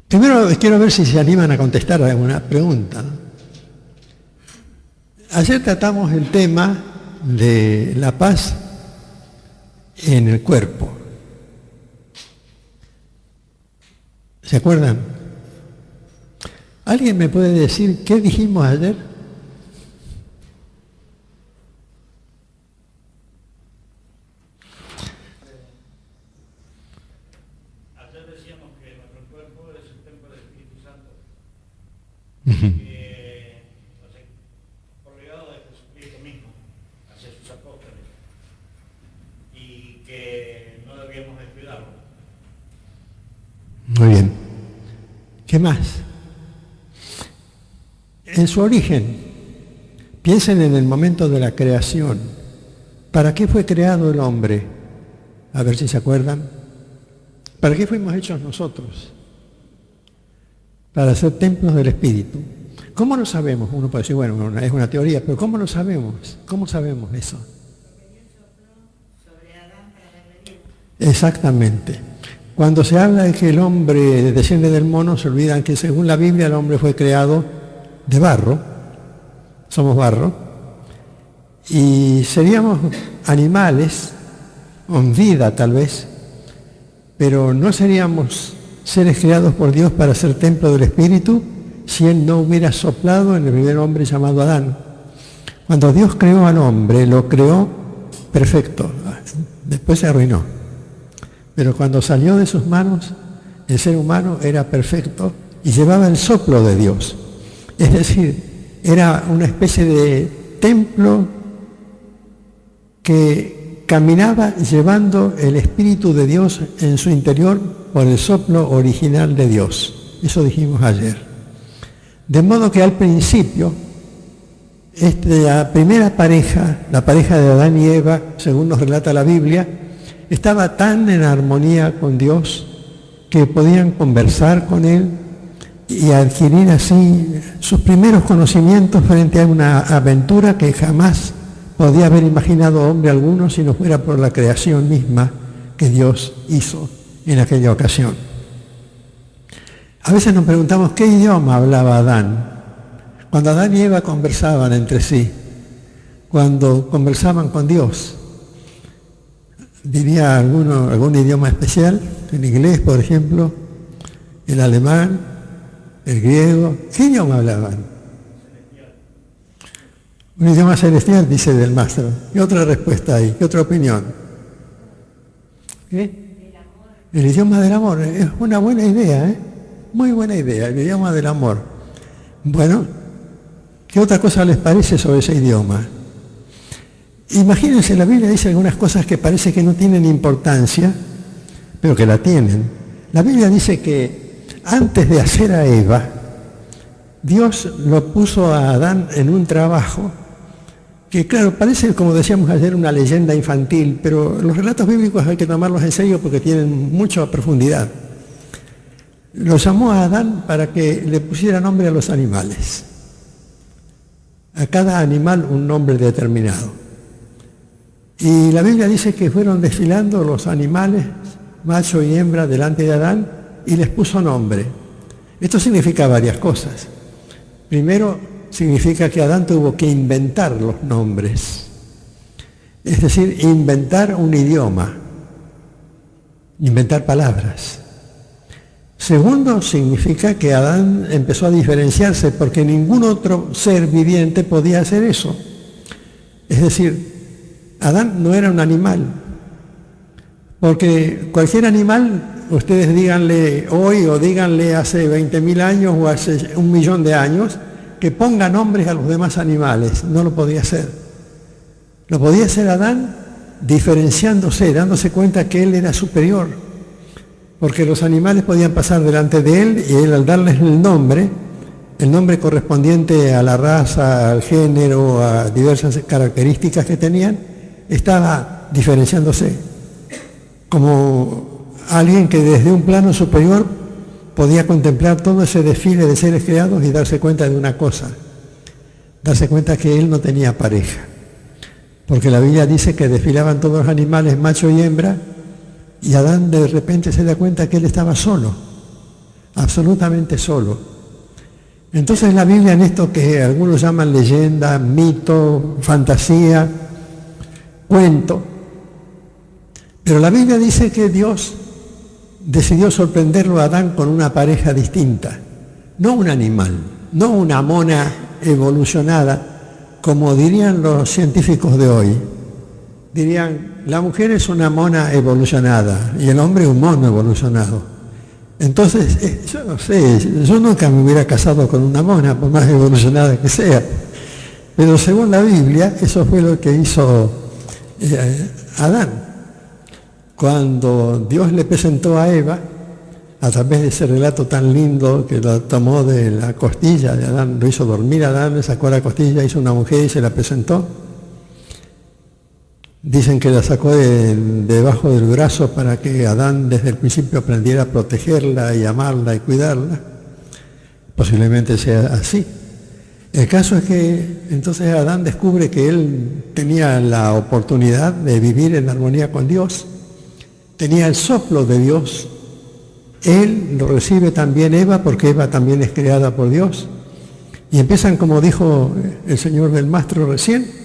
Primero quiero ver si se animan a contestar alguna pregunta. Ayer tratamos el tema de la paz en el cuerpo. ¿Se acuerdan? ¿Alguien me puede decir qué dijimos ayer? Ayer decíamos que nuestro cuerpo es el templo del Espíritu Santo. Por legado de Jesucristo mismo, hacia sus apóstoles. Y que no debíamos descuidarlo. Muy bien. ¿Qué más? En su origen, piensen en el momento de la creación. ¿Para qué fue creado el hombre? A ver si se acuerdan. ¿Para qué fuimos hechos nosotros? Para ser templos del Espíritu. ¿Cómo lo sabemos? Uno puede decir, bueno, es una teoría, pero ¿cómo lo sabemos? ¿Cómo sabemos eso? Exactamente. Cuando se habla de que el hombre desciende del mono, se olvidan que según la Biblia el hombre fue creado de barro, somos barro, y seríamos animales, con vida tal vez, pero no seríamos seres creados por Dios para ser templo del Espíritu si Él no hubiera soplado en el primer hombre llamado Adán. Cuando Dios creó al hombre, lo creó perfecto, después se arruinó. Pero cuando salió de sus manos, el ser humano era perfecto y llevaba el soplo de Dios. Es decir, era una especie de templo que caminaba llevando el Espíritu de Dios en su interior por el soplo original de Dios. Eso dijimos ayer. De modo que al principio, la primera pareja, la pareja de Adán y Eva, según nos relata la Biblia, estaba tan en armonía con Dios que podían conversar con Él y adquirir así sus primeros conocimientos frente a una aventura que jamás podía haber imaginado hombre alguno si no fuera por la creación misma que Dios hizo en aquella ocasión. A veces nos preguntamos qué idioma hablaba Adán. Cuando Adán y Eva conversaban entre sí, cuando conversaban con Dios, ¿diría algún idioma especial? En inglés, por ejemplo, el alemán, el griego. ¿Qué idioma hablaban? Un idioma celestial, dice Del Mastro. ¿Qué otra respuesta hay? ¿Qué otra opinión? ¿Qué? El idioma del amor. Es una buena idea, ¿eh? Muy buena idea, el idioma del amor. Bueno, ¿qué otra cosa les parece sobre ese idioma? Imagínense, la Biblia dice algunas cosas que parece que no tienen importancia, pero que la tienen. La Biblia dice que antes de hacer a Eva, Dios lo puso a Adán en un trabajo que, claro, parece, como decíamos ayer, una leyenda infantil, pero los relatos bíblicos hay que tomarlos en serio porque tienen mucha profundidad. Lo llamó a Adán para que le pusiera nombre a los animales. A cada animal un nombre determinado. Y la Biblia dice que fueron desfilando los animales, macho y hembra, delante de Adán y les puso nombre. Esto significa varias cosas. Primero, significa que Adán tuvo que inventar los nombres. Es decir, inventar un idioma, inventar palabras. Segundo, significa que Adán empezó a diferenciarse porque ningún otro ser viviente podía hacer eso. Es decir, Adán no era un animal, porque cualquier animal, ustedes díganle hoy o díganle hace 20.000 años o hace 1.000.000 de años, que ponga nombres a los demás animales, no lo podía hacer. Lo podía hacer Adán diferenciándose, dándose cuenta que él era superior, porque los animales podían pasar delante de él y él al darles el nombre correspondiente a la raza, al género, a diversas características que tenían, estaba diferenciándose como alguien que desde un plano superior podía contemplar todo ese desfile de seres creados y darse cuenta de una cosa, darse cuenta que él no tenía pareja, porque la Biblia dice que desfilaban todos los animales, macho y hembra, y Adán de repente se da cuenta que él estaba solo. absolutamente solo. Entonces la Biblia, en esto que algunos llaman leyenda, mito, fantasía, cuento, pero la Biblia dice que Dios decidió sorprenderlo a Adán con una pareja distinta, no un animal, no una mona evolucionada, como dirían los científicos de hoy. Dirían, la mujer es una mona evolucionada y el hombre un mono evolucionado. Entonces, yo no sé, yo nunca me hubiera casado con una mona, por más evolucionada que sea. Pero según la Biblia, eso fue lo que hizo Adán. Cuando Dios le presentó a Eva, a través de ese relato tan lindo que lo tomó de la costilla de Adán, lo hizo dormir a Adán, le sacó la costilla, hizo una mujer y se la presentó. Dicen que la sacó debajo del brazo para que Adán desde el principio aprendiera a protegerla y amarla y cuidarla. Posiblemente sea así. El caso es que entonces Adán descubre que él tenía la oportunidad de vivir en armonía con Dios, tenía el soplo de Dios. Él lo recibe también Eva, porque Eva también es creada por Dios. Y empiezan, como dijo el señor del Mastro recién,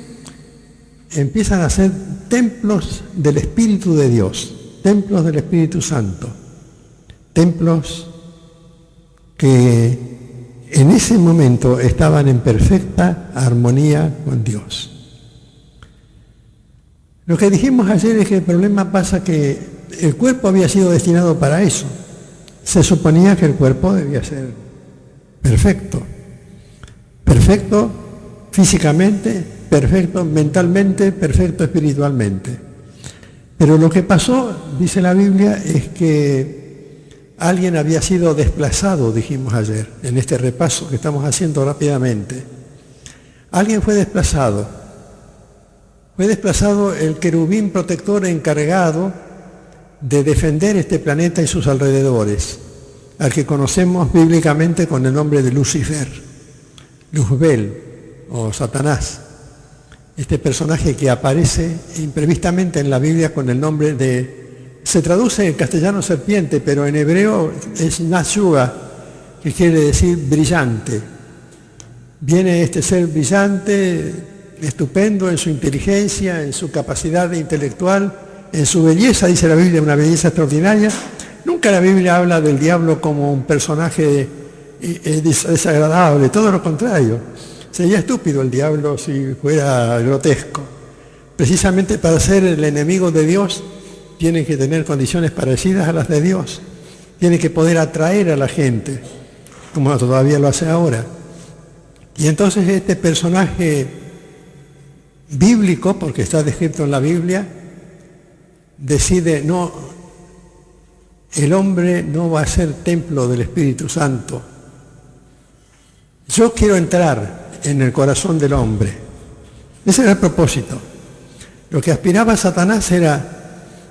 empiezan a ser templos del Espíritu de Dios, templos del Espíritu Santo, templos que en ese momento estaban en perfecta armonía con Dios. Lo que dijimos ayer es que el problema pasa que el cuerpo había sido destinado para eso. Se suponía que el cuerpo debía ser perfecto, perfecto físicamente, perfecto mentalmente, perfecto espiritualmente. Pero lo que pasó, dice la Biblia, es que alguien había sido desplazado, dijimos ayer, en este repaso que estamos haciendo rápidamente. Alguien fue desplazado. Fue desplazado el querubín protector encargado de defender este planeta y sus alrededores, al que conocemos bíblicamente con el nombre de Lucifer, Luzbel o Satanás. Este personaje que aparece imprevistamente en la Biblia con el nombre de, se traduce en castellano serpiente, pero en hebreo es Nashua, que quiere decir brillante. Viene este ser brillante, estupendo en su inteligencia, en su capacidad intelectual, en su belleza, dice la Biblia, una belleza extraordinaria. Nunca la Biblia habla del diablo como un personaje desagradable, todo lo contrario. Sería estúpido el diablo si fuera grotesco. Precisamente para ser el enemigo de Dios, tiene que tener condiciones parecidas a las de Dios. Tiene que poder atraer a la gente, como todavía lo hace ahora. Y entonces este personaje bíblico, porque está descrito en la Biblia, decide, no, el hombre no va a ser templo del Espíritu Santo. Yo quiero entrar en el corazón del hombre. Ese era el propósito. Lo que aspiraba Satanás era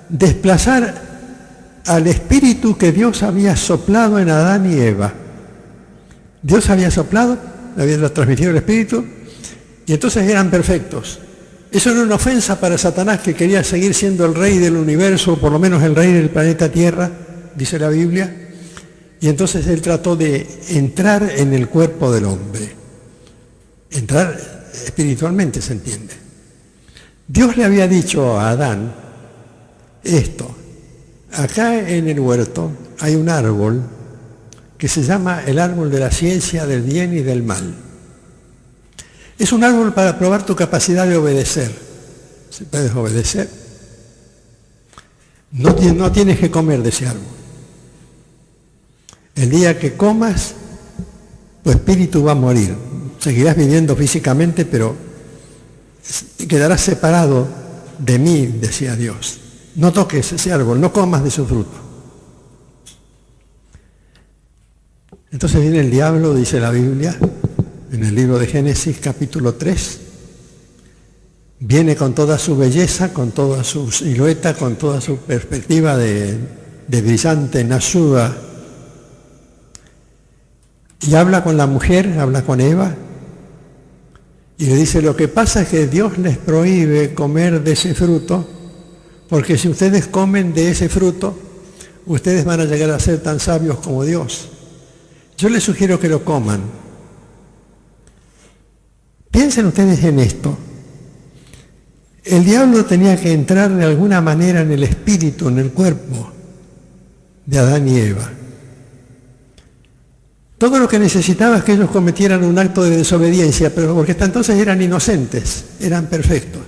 desplazar al espíritu que Dios había soplado en Adán y Eva. Dios había soplado, había transmitido el espíritu, y entonces eran perfectos. Eso era una ofensa para Satanás, que quería seguir siendo el rey del universo, o por lo menos el rey del planeta Tierra, dice la Biblia, y entonces él trató de entrar en el cuerpo del hombre. Entrar espiritualmente, se entiende. Dios le había dicho a Adán esto: acá en el huerto hay un árbol que se llama el árbol de la ciencia del bien y del mal. Es un árbol para probar tu capacidad de obedecer. Si puedes obedecer, no tienes que comer de ese árbol. El día que comas, tu espíritu va a morir. Seguirás viviendo físicamente, pero quedarás separado de mí, decía Dios. No toques ese árbol, no comas de su fruto. Entonces viene el diablo, dice la Biblia, en el libro de Génesis, capítulo 3. Viene con toda su belleza, con toda su silueta, con toda su perspectiva de brillante Nashua. Y habla con la mujer, habla con Eva, y le dice: lo que pasa es que Dios les prohíbe comer de ese fruto, porque si ustedes comen de ese fruto, ustedes van a llegar a ser tan sabios como Dios. Yo les sugiero que lo coman. Piensen ustedes en esto. El diablo tenía que entrar de alguna manera en el espíritu, en el cuerpo de Adán y Eva. Todo lo que necesitaba es que ellos cometieran un acto de desobediencia, pero porque hasta entonces eran inocentes, eran perfectos.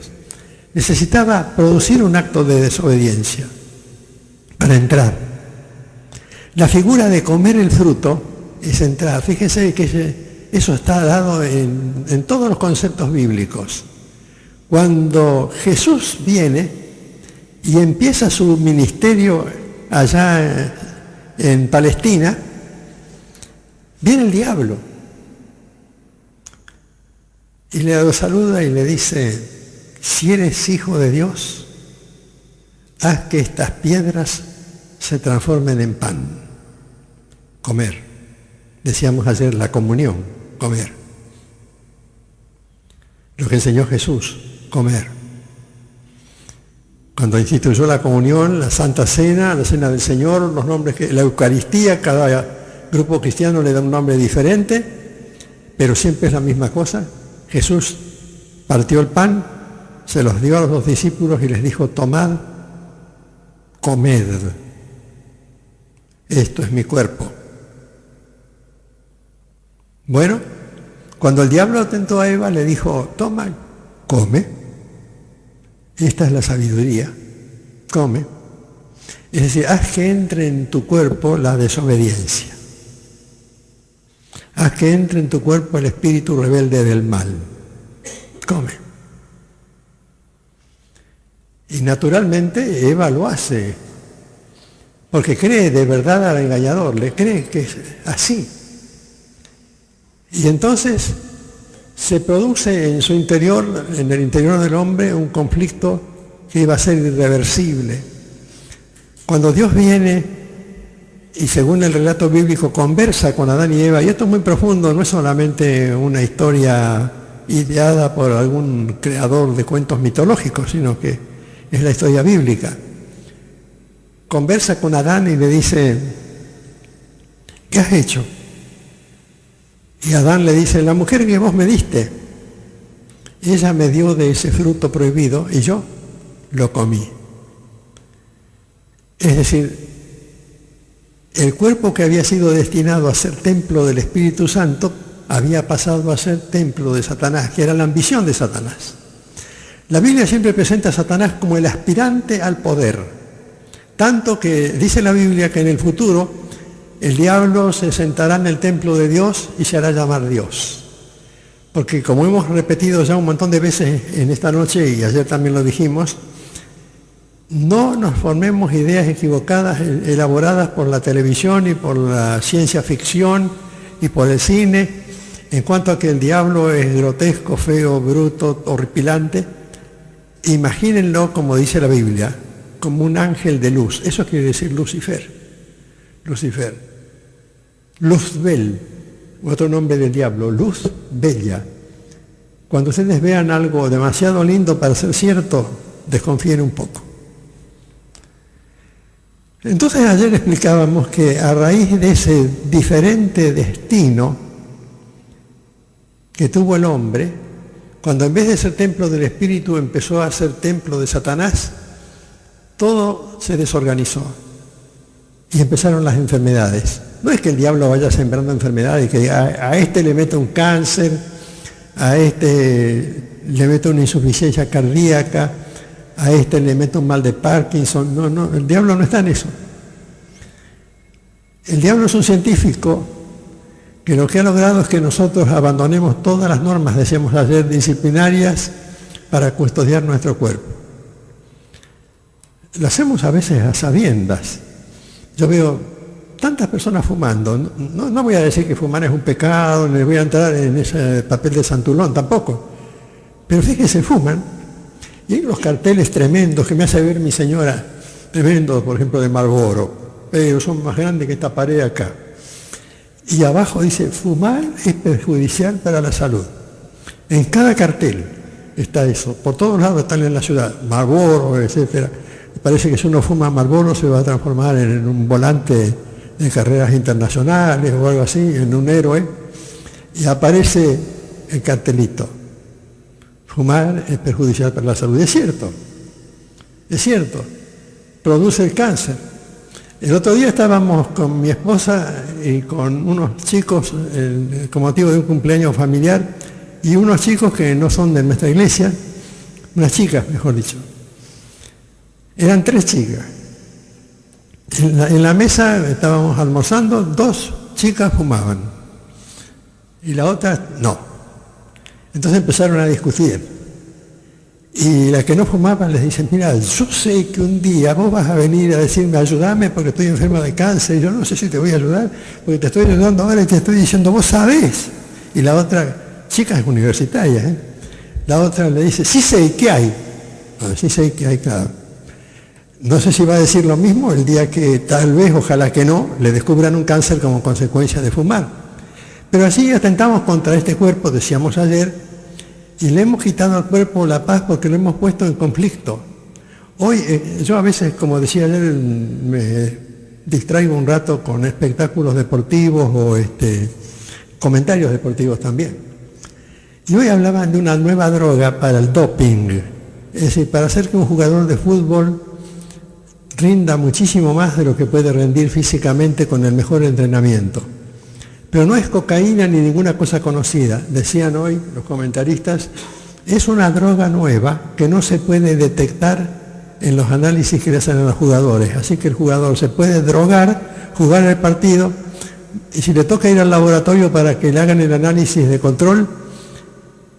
Necesitaba producir un acto de desobediencia para entrar. La figura de comer el fruto es entrar. Fíjense que eso está dado en todos los conceptos bíblicos. Cuando Jesús viene y empieza su ministerio allá en Palestina, viene el diablo y le saluda y le dice: si eres hijo de Dios, haz que estas piedras se transformen en pan. Comer. Decíamos ayer la comunión, comer. Lo que enseñó Jesús, comer. Cuando instituyó la comunión, la Santa Cena, la Cena del Señor, los nombres la Eucaristía, cada grupo cristiano le da un nombre diferente, pero siempre es la misma cosa. Jesús partió el pan, se los dio a los 2 discípulos y les dijo: tomad, comed, esto es mi cuerpo. Bueno, cuando el diablo tentó a Eva, le dijo: toma, come, esta es la sabiduría, come. Es decir, haz que entre en tu cuerpo la desobediencia. Haz que entre en tu cuerpo el espíritu rebelde del mal. Come. Y naturalmente Eva lo hace, porque cree de verdad al engañador, le cree que es así. Y entonces se produce en su interior, en el interior del hombre, un conflicto que iba a ser irreversible. Cuando Dios viene y, según el relato bíblico, conversa con Adán y Eva, y esto es muy profundo, no es solamente una historia ideada por algún creador de cuentos mitológicos, sino que es la historia bíblica. Conversa con Adán y le dice: ¿qué has hecho? Y Adán le dice: la mujer que vos me diste, ella me dio de ese fruto prohibido y yo lo comí. Es decir, el cuerpo que había sido destinado a ser templo del Espíritu Santo había pasado a ser templo de Satanás, que era la ambición de Satanás. La Biblia siempre presenta a Satanás como el aspirante al poder, tanto que dice la Biblia que en el futuro el diablo se sentará en el templo de Dios y se hará llamar Dios. Porque, como hemos repetido ya un montón de veces en esta noche, y ayer también lo dijimos, no nos formemos ideas equivocadas elaboradas por la televisión y por la ciencia ficción y por el cine, en cuanto a que el diablo es grotesco, feo, bruto, horripilante. Imagínenlo, como dice la Biblia, como un ángel de luz. Eso quiere decir Lucifer. Lucifer. Luzbel, otro nombre del diablo, luz bella. Cuando ustedes vean algo demasiado lindo para ser cierto, desconfíen un poco. Entonces ayer explicábamos que a raíz de ese diferente destino que tuvo el hombre, cuando en vez de ser templo del Espíritu empezó a ser templo de Satanás, todo se desorganizó y empezaron las enfermedades. No es que el diablo vaya sembrando enfermedades, que a este le mete un cáncer, a este le mete una insuficiencia cardíaca, a este le mete un mal de Parkinson. No, el diablo no está en eso. El diablo es un científico que lo que ha logrado es que nosotros abandonemos todas las normas, decíamos ayer, disciplinarias para custodiar nuestro cuerpo. Lo hacemos a veces a sabiendas. Yo veo tantas personas fumando. No voy a decir que fumar es un pecado, ni voy a entrar en ese papel de santulón tampoco. Pero fíjense, fuman. Y hay unos carteles tremendos que me hace ver mi señora, tremendos, por ejemplo, de Marlboro. Pero son más grandes que esta pared acá. Y abajo dice: fumar es perjudicial para la salud. En cada cartel está eso. Por todos lados están en la ciudad. Marlboro, etcétera. Parece que si uno fuma Marlboro se va a transformar en un volante de carreras internacionales o algo así, en un héroe, y aparece el cartelito: fumar es perjudicial para la salud. Es cierto, produce el cáncer. El otro día estábamos con mi esposa y con unos chicos con motivo de un cumpleaños familiar, y unos chicos que no son de nuestra iglesia, unas chicas, mejor dicho. Eran 3 chicas. En la mesa estábamos almorzando, 2 chicas fumaban y la otra no. Entonces empezaron a discutir. Y las que no fumaban les dicen: mira, yo sé que un día vos vas a venir a decirme, ayúdame porque estoy enfermo de cáncer, y yo no sé si te voy a ayudar, porque te estoy ayudando ahora y te estoy diciendo, vos sabés. Y la otra, chica es universitaria, la otra le dice: sí sé, ¿qué hay? Bueno, sí sé que hay, claro. No sé si va a decir lo mismo el día que tal vez, ojalá que no, le descubran un cáncer como consecuencia de fumar. Pero así atentamos contra este cuerpo, decíamos ayer, y le hemos quitado al cuerpo la paz porque lo hemos puesto en conflicto. Hoy, yo a veces, como decía ayer, me distraigo un rato con espectáculos deportivos o comentarios deportivos también. Y hoy hablaban de una nueva droga para el doping, es decir, para hacer que un jugador de fútbol rinda muchísimo más de lo que puede rendir físicamente con el mejor entrenamiento. Pero no es cocaína ni ninguna cosa conocida. Decían hoy los comentaristas, es una droga nueva que no se puede detectar en los análisis que le hacen a los jugadores. Así que el jugador se puede drogar, jugar el partido, y si le toca ir al laboratorio para que le hagan el análisis de control,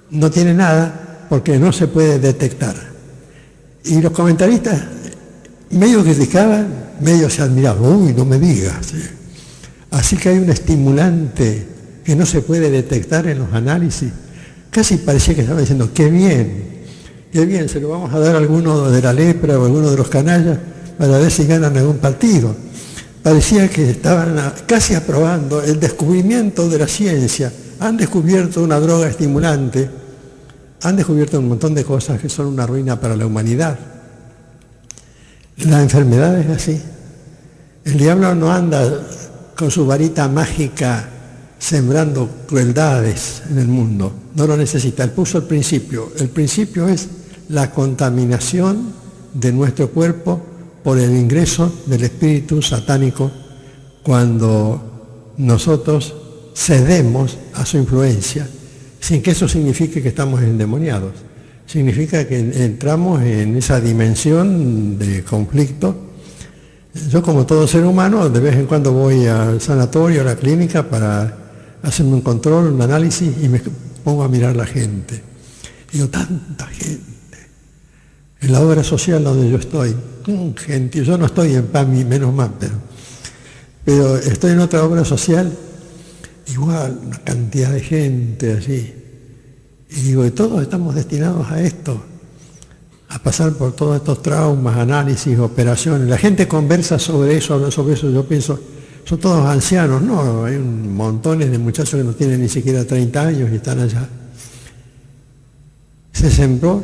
no tiene nada porque no se puede detectar. Y los comentaristas medio criticaban, medio se admiraban: uy, no me digas. Así que hay un estimulante que no se puede detectar en los análisis. Casi parecía que estaba diciendo: qué bien, se lo vamos a dar a alguno de la lepra o a alguno de los canallas para ver si ganan algún partido. Parecía que estaban casi aprobando el descubrimiento de la ciencia. Han descubierto una droga estimulante, han descubierto un montón de cosas que son una ruina para la humanidad. La enfermedad es así. El diablo no anda con su varita mágica sembrando crueldades en el mundo. No lo necesita. Él puso el principio. El principio es la contaminación de nuestro cuerpo por el ingreso del espíritu satánico cuando nosotros cedemos a su influencia, sin que eso signifique que estamos endemoniados. Significa que entramos en esa dimensión de conflicto. Yo, como todo ser humano, de vez en cuando voy al sanatorio, a la clínica, para hacerme un control, un análisis, y me pongo a mirar la gente. Y digo: tanta gente. En la obra social donde yo estoy, gente, yo no estoy en PAMI, menos mal, pero estoy en otra obra social, igual, una cantidad de gente así. Y digo: y todos estamos destinados a esto, a pasar por todos estos traumas, análisis, operaciones. La gente conversa sobre eso, habla sobre eso. Yo pienso, son todos ancianos. No, hay montones de muchachos que no tienen ni siquiera 30 años y están allá. Se sembró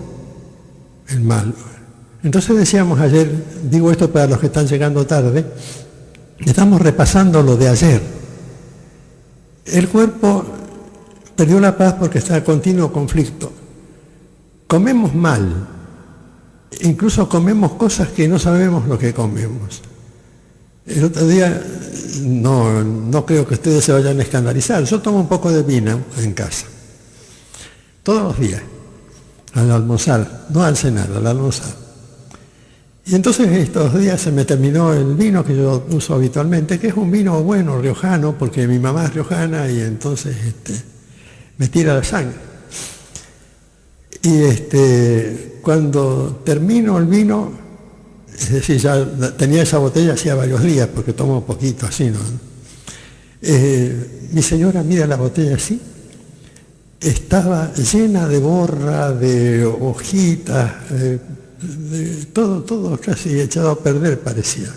el mal. Entonces decíamos ayer, digo esto para los que están llegando tarde, estamos repasando lo de ayer. El cuerpo perdió la paz porque está en continuo conflicto. Comemos mal. Incluso comemos cosas que no sabemos lo que comemos. El otro día, no creo que ustedes se vayan a escandalizar, yo tomo un poco de vino en casa. Todos los días, al almorzar, no al cenar, al almorzar. Y entonces estos días se me terminó el vino que yo uso habitualmente, que es un vino bueno, riojano, porque mi mamá es riojana y entonces me tira la sangre. Y cuando termino el vino, es decir, ya tenía esa botella hacía varios días, porque tomo poquito así, ¿no? Mi señora mira la botella así, estaba llena de borra, de hojitas, todo casi echado a perder parecía.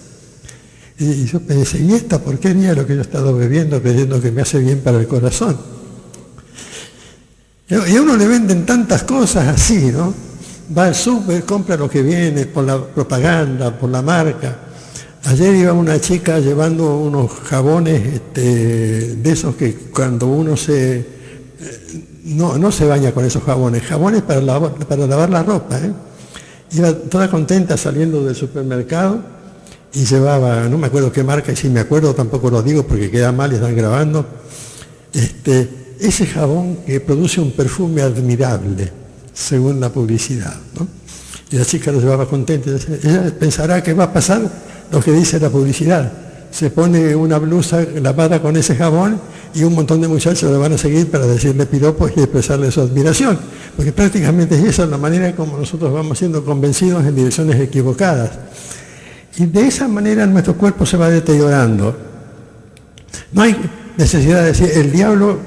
Y yo pensé: ¿y esta porquería es lo que yo he estado bebiendo, creyendo que me hace bien para el corazón? Y a uno le venden tantas cosas así, ¿no? Va al súper, compra lo que viene, por la propaganda, por la marca. Ayer iba una chica llevando unos jabones de esos que cuando uno no se baña con esos jabones para lavar la ropa. Iba toda contenta saliendo del supermercado y llevaba, no me acuerdo qué marca, y si me acuerdo tampoco lo digo porque queda mal y están grabando, ese jabón que produce un perfume admirable, según la publicidad, ¿no? Y la chica lo llevaba contenta. Ella pensará que va a pasar lo que dice la publicidad. Se pone una blusa lavada con ese jabón y un montón de muchachos le van a seguir para decirle piropos y expresarle su admiración. Porque prácticamente esa es la manera como nosotros vamos siendo convencidos en direcciones equivocadas. Y de esa manera nuestro cuerpo se va deteriorando. No hay necesidad de decir, el diablo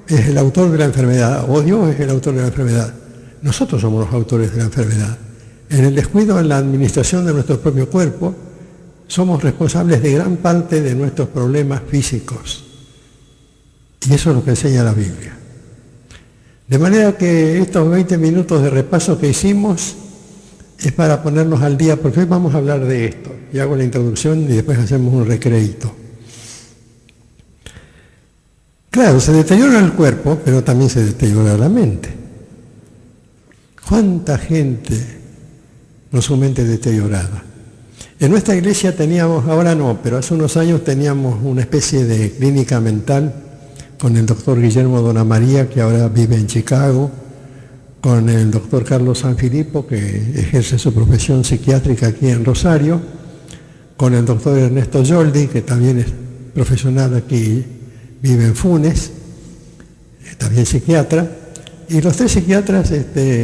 es el autor de la enfermedad o Dios es el autor de la enfermedad. Nosotros somos los autores de la enfermedad. En el descuido en la administración de nuestro propio cuerpo, somos responsables de gran parte de nuestros problemas físicos. Y eso es lo que enseña la Biblia. De manera que estos 20 minutos de repaso que hicimos es para ponernos al día, porque hoy vamos a hablar de esto. Y hago la introducción y después hacemos un recreíto. Claro, se deteriora el cuerpo, pero también se deteriora la mente. ¿Cuánta gente con su mente deteriorada? En nuestra iglesia teníamos, ahora no, pero hace unos años teníamos una especie de clínica mental con el doctor Guillermo Donamaría, que ahora vive en Chicago, con el doctor Carlos Sanfilippo, que ejerce su profesión psiquiátrica aquí en Rosario, con el doctor Ernesto Yoldi, que también es profesional aquí, vive en Funes, también psiquiatra, y los tres psiquiatras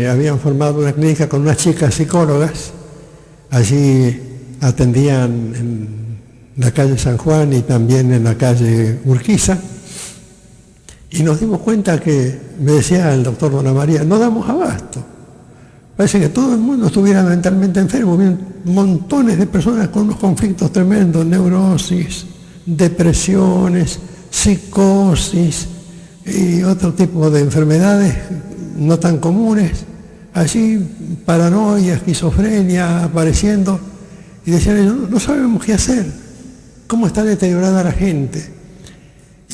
habían formado una clínica con unas chicas psicólogas. Allí atendían en la calle San Juan y también en la calle Urquiza, y nos dimos cuenta que, me decía el doctor Donamaría, no damos abasto. Parece que todo el mundo estuviera mentalmente enfermo, montones de personas con unos conflictos tremendos, neurosis, depresiones, psicosis y otro tipo de enfermedades no tan comunes, allí paranoia, esquizofrenia apareciendo, y decían ellos, no sabemos qué hacer, cómo está deteriorada la gente.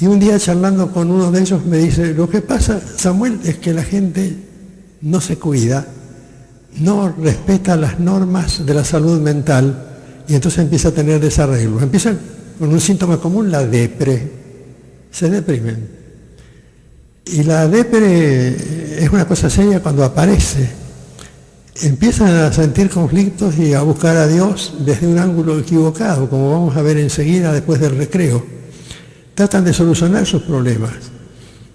Y un día charlando con uno de ellos me dice, lo que pasa, Samuel, es que la gente no se cuida, no respeta las normas de la salud mental, y entonces empieza a tener desarreglos. Empieza con un síntoma común, la depre. Se deprimen. Y la depre es una cosa seria cuando aparece. Empiezan a sentir conflictos y a buscar a Dios desde un ángulo equivocado, como vamos a ver enseguida después del recreo. Tratan de solucionar sus problemas.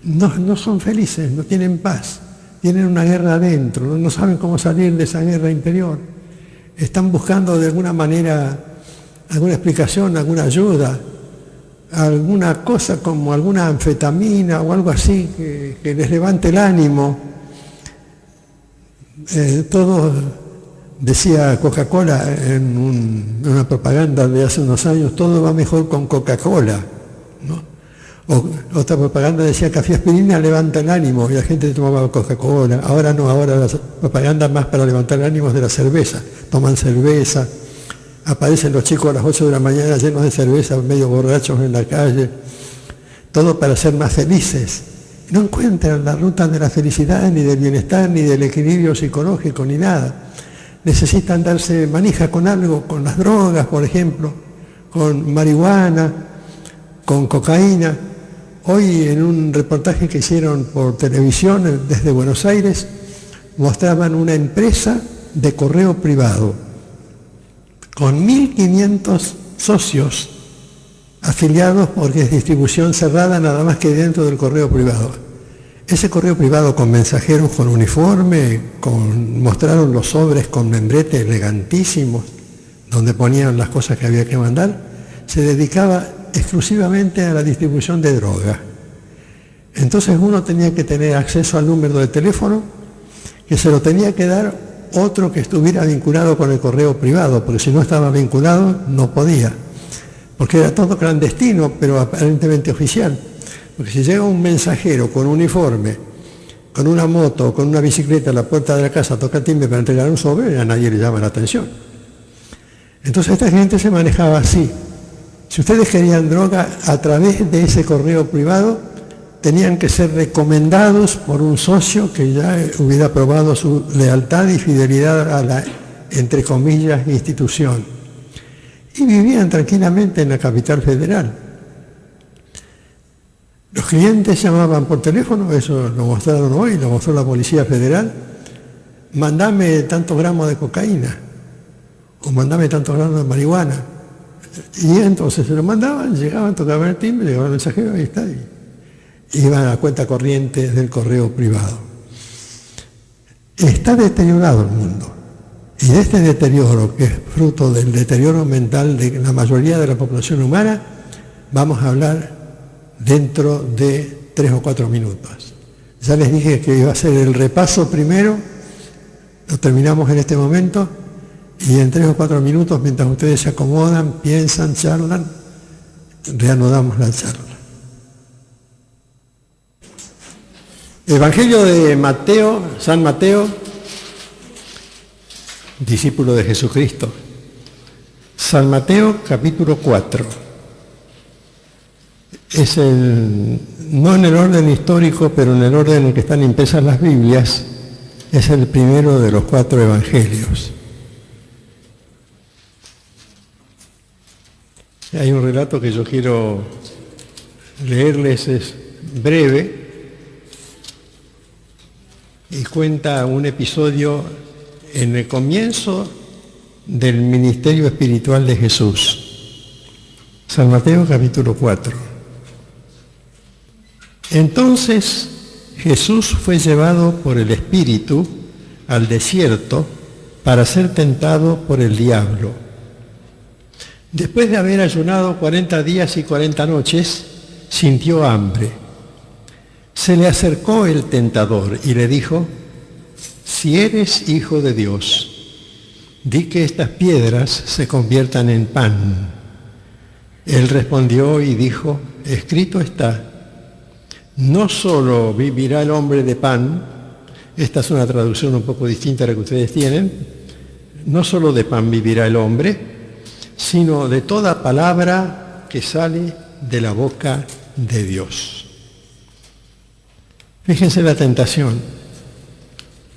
No son felices, no tienen paz. Tienen una guerra adentro, no saben cómo salir de esa guerra interior. Están buscando de alguna manera alguna explicación, alguna ayuda, alguna cosa como alguna anfetamina o algo así que les levante el ánimo. Todo, decía Coca-Cola en una propaganda de hace unos años, todo va mejor con Coca-Cola, ¿no? Otra propaganda decía café aspirina levanta el ánimo y la gente tomaba Coca-Cola. Ahora no, ahora la propaganda más para levantar el ánimo es de la cerveza. Toman cerveza, aparecen los chicos a las 8 de la mañana llenos de cerveza, medio borrachos en la calle, todo para ser más felices. No encuentran la ruta de la felicidad, ni del bienestar, ni del equilibrio psicológico, ni nada. Necesitan darse manija con algo, con las drogas, por ejemplo, con marihuana, con cocaína. Hoy en un reportaje que hicieron por televisión desde Buenos Aires, mostraban una empresa de correo privado con 1.500 socios afiliados, porque es distribución cerrada nada más que dentro del correo privado. Ese correo privado con mensajeros con uniforme, mostraron los sobres con membrete elegantísimos, donde ponían las cosas que había que mandar, se dedicaba exclusivamente a la distribución de droga. Entonces uno tenía que tener acceso al número de teléfono, que se lo tenía que dar otro que estuviera vinculado con el correo privado, porque si no estaba vinculado no podía, porque era todo clandestino, pero aparentemente oficial. Porque si llega un mensajero con uniforme, con una moto, con una bicicleta a la puerta de la casa, toca timbre para entregar un sobre, a nadie le llama la atención. Entonces esta gente se manejaba así. Si ustedes querían droga a través de ese correo privado, tenían que ser recomendados por un socio que ya hubiera probado su lealtad y fidelidad a la, entre comillas, institución. Y vivían tranquilamente en la capital federal. Los clientes llamaban por teléfono, eso lo mostraron hoy, lo mostró la Policía Federal, mandame tantos gramos de cocaína, o mandame tantos gramos de marihuana. Y entonces se lo mandaban, llegaban, tocaban el timbre, llegaban el mensajero, ahí está, y iban a la cuenta corriente del correo privado. Está deteriorado el mundo. Y de este deterioro, que es fruto del deterioro mental de la mayoría de la población humana, vamos a hablar dentro de 3 o 4 minutos. Ya les dije que iba a ser el repaso primero, lo terminamos en este momento, y en 3 o 4 minutos, mientras ustedes se acomodan, piensan, charlan, reanudamos la charla. Evangelio de Mateo, San Mateo, discípulo de Jesucristo. San Mateo, capítulo 4. Es no en el orden histórico, pero en el orden en el que están impresas las Biblias, es el primero de los 4 evangelios. Hay un relato que yo quiero leerles, es breve, y cuenta un episodio en el comienzo del ministerio espiritual de Jesús. San Mateo capítulo 4. Entonces Jesús fue llevado por el Espíritu al desierto para ser tentado por el diablo. Después de haber ayunado 40 días y 40 noches, sintió hambre. Se le acercó el tentador y le dijo: si eres hijo de Dios, di que estas piedras se conviertan en pan. Él respondió y dijo: escrito está, no solo vivirá el hombre de pan, esta es una traducción un poco distinta a la que ustedes tienen, no solo de pan vivirá el hombre, sino de toda palabra que sale de la boca de Dios. Fíjense la tentación,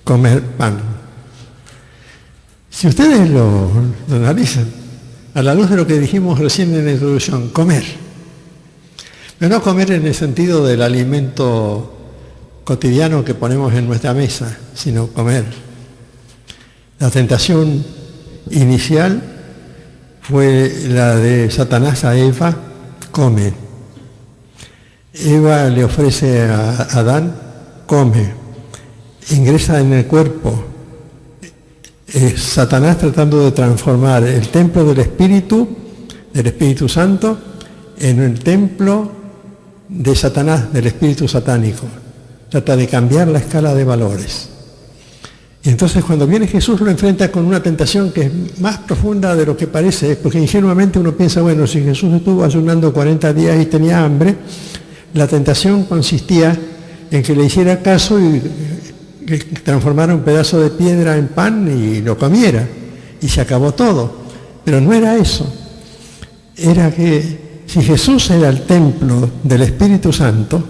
comer pan. Si ustedes lo analizan, a la luz de lo que dijimos recién en la introducción, comer. Pero no comer en el sentido del alimento cotidiano que ponemos en nuestra mesa, sino comer. La tentación inicial fue la de Satanás a Eva: come. Eva le ofrece a Adán: come. Ingresa en el cuerpo. Satanás tratando de transformar el templo del Espíritu Santo, en el templo de Satanás, del espíritu satánico. Trata de cambiar la escala de valores. Y entonces cuando viene Jesús lo enfrenta con una tentación que es más profunda de lo que parece, porque ingenuamente uno piensa, bueno, si Jesús estuvo ayunando 40 días y tenía hambre, la tentación consistía en que le hiciera caso y que transformara un pedazo de piedra en pan y lo comiera, y se acabó todo. Pero no era eso. Era que si Jesús era el templo del Espíritu Santo,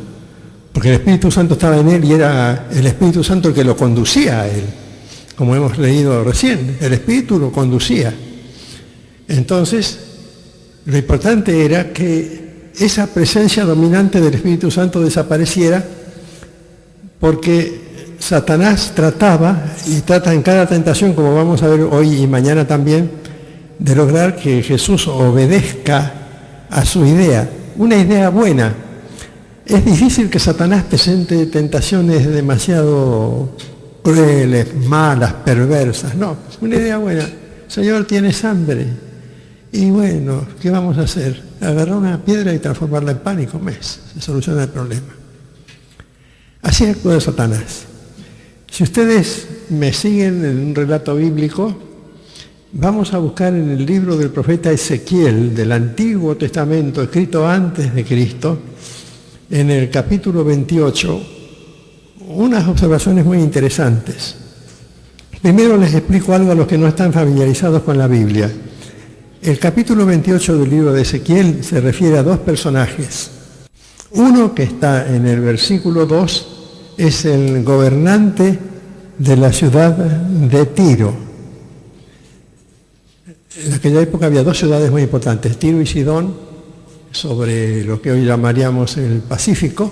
porque el Espíritu Santo estaba en él y era el Espíritu Santo el que lo conducía a él, como hemos leído recién, el Espíritu lo conducía. Entonces, lo importante era que esa presencia dominante del Espíritu Santo desapareciera, porque Satanás trataba, y trata en cada tentación, como vamos a ver hoy y mañana también, de lograr que Jesús obedezca a su idea, una idea buena. Es difícil que Satanás presente tentaciones demasiado crueles, malas, perversas. No, una idea buena. Señor, tienes hambre. Y bueno, ¿qué vamos a hacer? Agarrar una piedra y transformarla en pan y comes. Se soluciona el problema. Así actúa Satanás. Si ustedes me siguen en un relato bíblico, vamos a buscar en el libro del profeta Ezequiel, del Antiguo Testamento, escrito antes de Cristo, en el capítulo 28, unas observaciones muy interesantes. Primero les explico algo a los que no están familiarizados con la Biblia. El capítulo 28 del libro de Ezequiel se refiere a dos personajes. Uno que está en el versículo 2 es el gobernante de la ciudad de Tiro. En aquella época había dos ciudades muy importantes, Tiro y Sidón, sobre lo que hoy llamaríamos el Pacífico,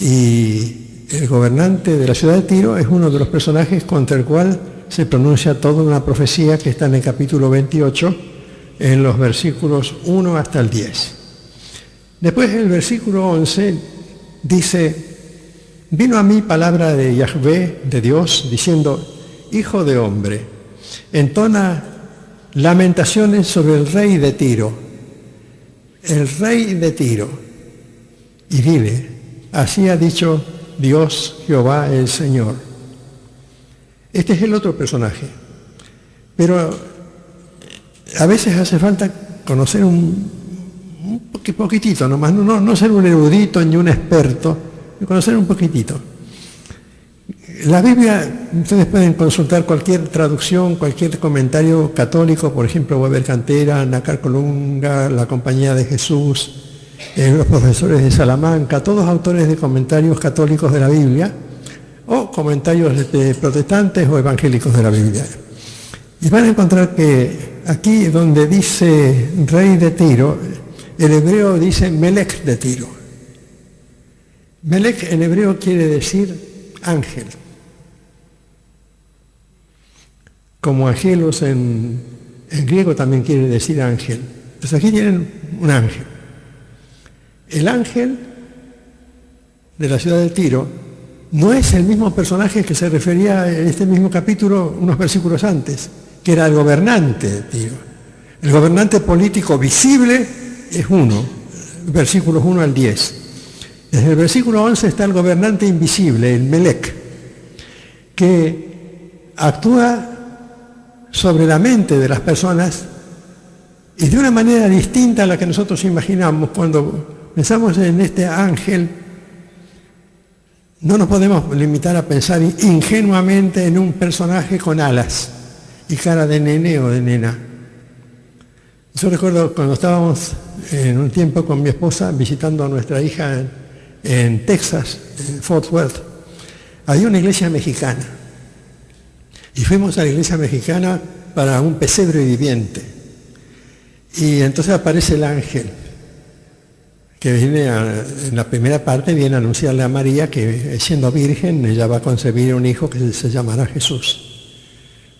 y el gobernante de la ciudad de Tiro es uno de los personajes contra el cual se pronuncia toda una profecía que está en el capítulo 28, en los versículos 1 hasta el 10. Después el versículo 11 dice: vino a mí palabra de Yahvé, de Dios, diciendo: hijo de hombre, entona lamentaciones sobre el rey de Tiro, el rey de Tiro, y dile: así ha dicho Dios Jehová el Señor. Este es el otro personaje, pero a veces hace falta conocer un poquitito nomás, no ser un erudito ni un experto, conocer un poquitito. La Biblia, ustedes pueden consultar cualquier traducción, cualquier comentario católico, por ejemplo, Weber Cantera, Nácar Colunga, La Compañía de Jesús, los profesores de Salamanca, todos autores de comentarios católicos de la Biblia, o comentarios de protestantes o evangélicos de la Biblia. Y van a encontrar que aquí donde dice rey de Tiro, el hebreo dice Melech de Tiro. Melech en hebreo quiere decir ángel. Como angelos en griego también quiere decir ángel. Pues aquí tienen un ángel. El ángel de la ciudad de Tiro no es el mismo personaje que se refería en este mismo capítulo unos versículos antes, que era el gobernante de Tiro. El gobernante político visible es uno, versículos 1 al 10. Desde el versículo 11 está el gobernante invisible, el Melech, que actúa sobre la mente de las personas y de una manera distinta a la que nosotros imaginamos. Cuando pensamos en este ángel, no nos podemos limitar a pensar ingenuamente en un personaje con alas y cara de nene o de nena. Yo recuerdo cuando estábamos en un tiempo con mi esposa visitando a nuestra hija en Texas, en Fort Worth, había una iglesia mexicana. Y fuimos a la iglesia mexicana para un pesebre viviente. Y entonces aparece el ángel, que viene en la primera parte viene a anunciarle a María que siendo virgen ella va a concebir un hijo que se llamará Jesús.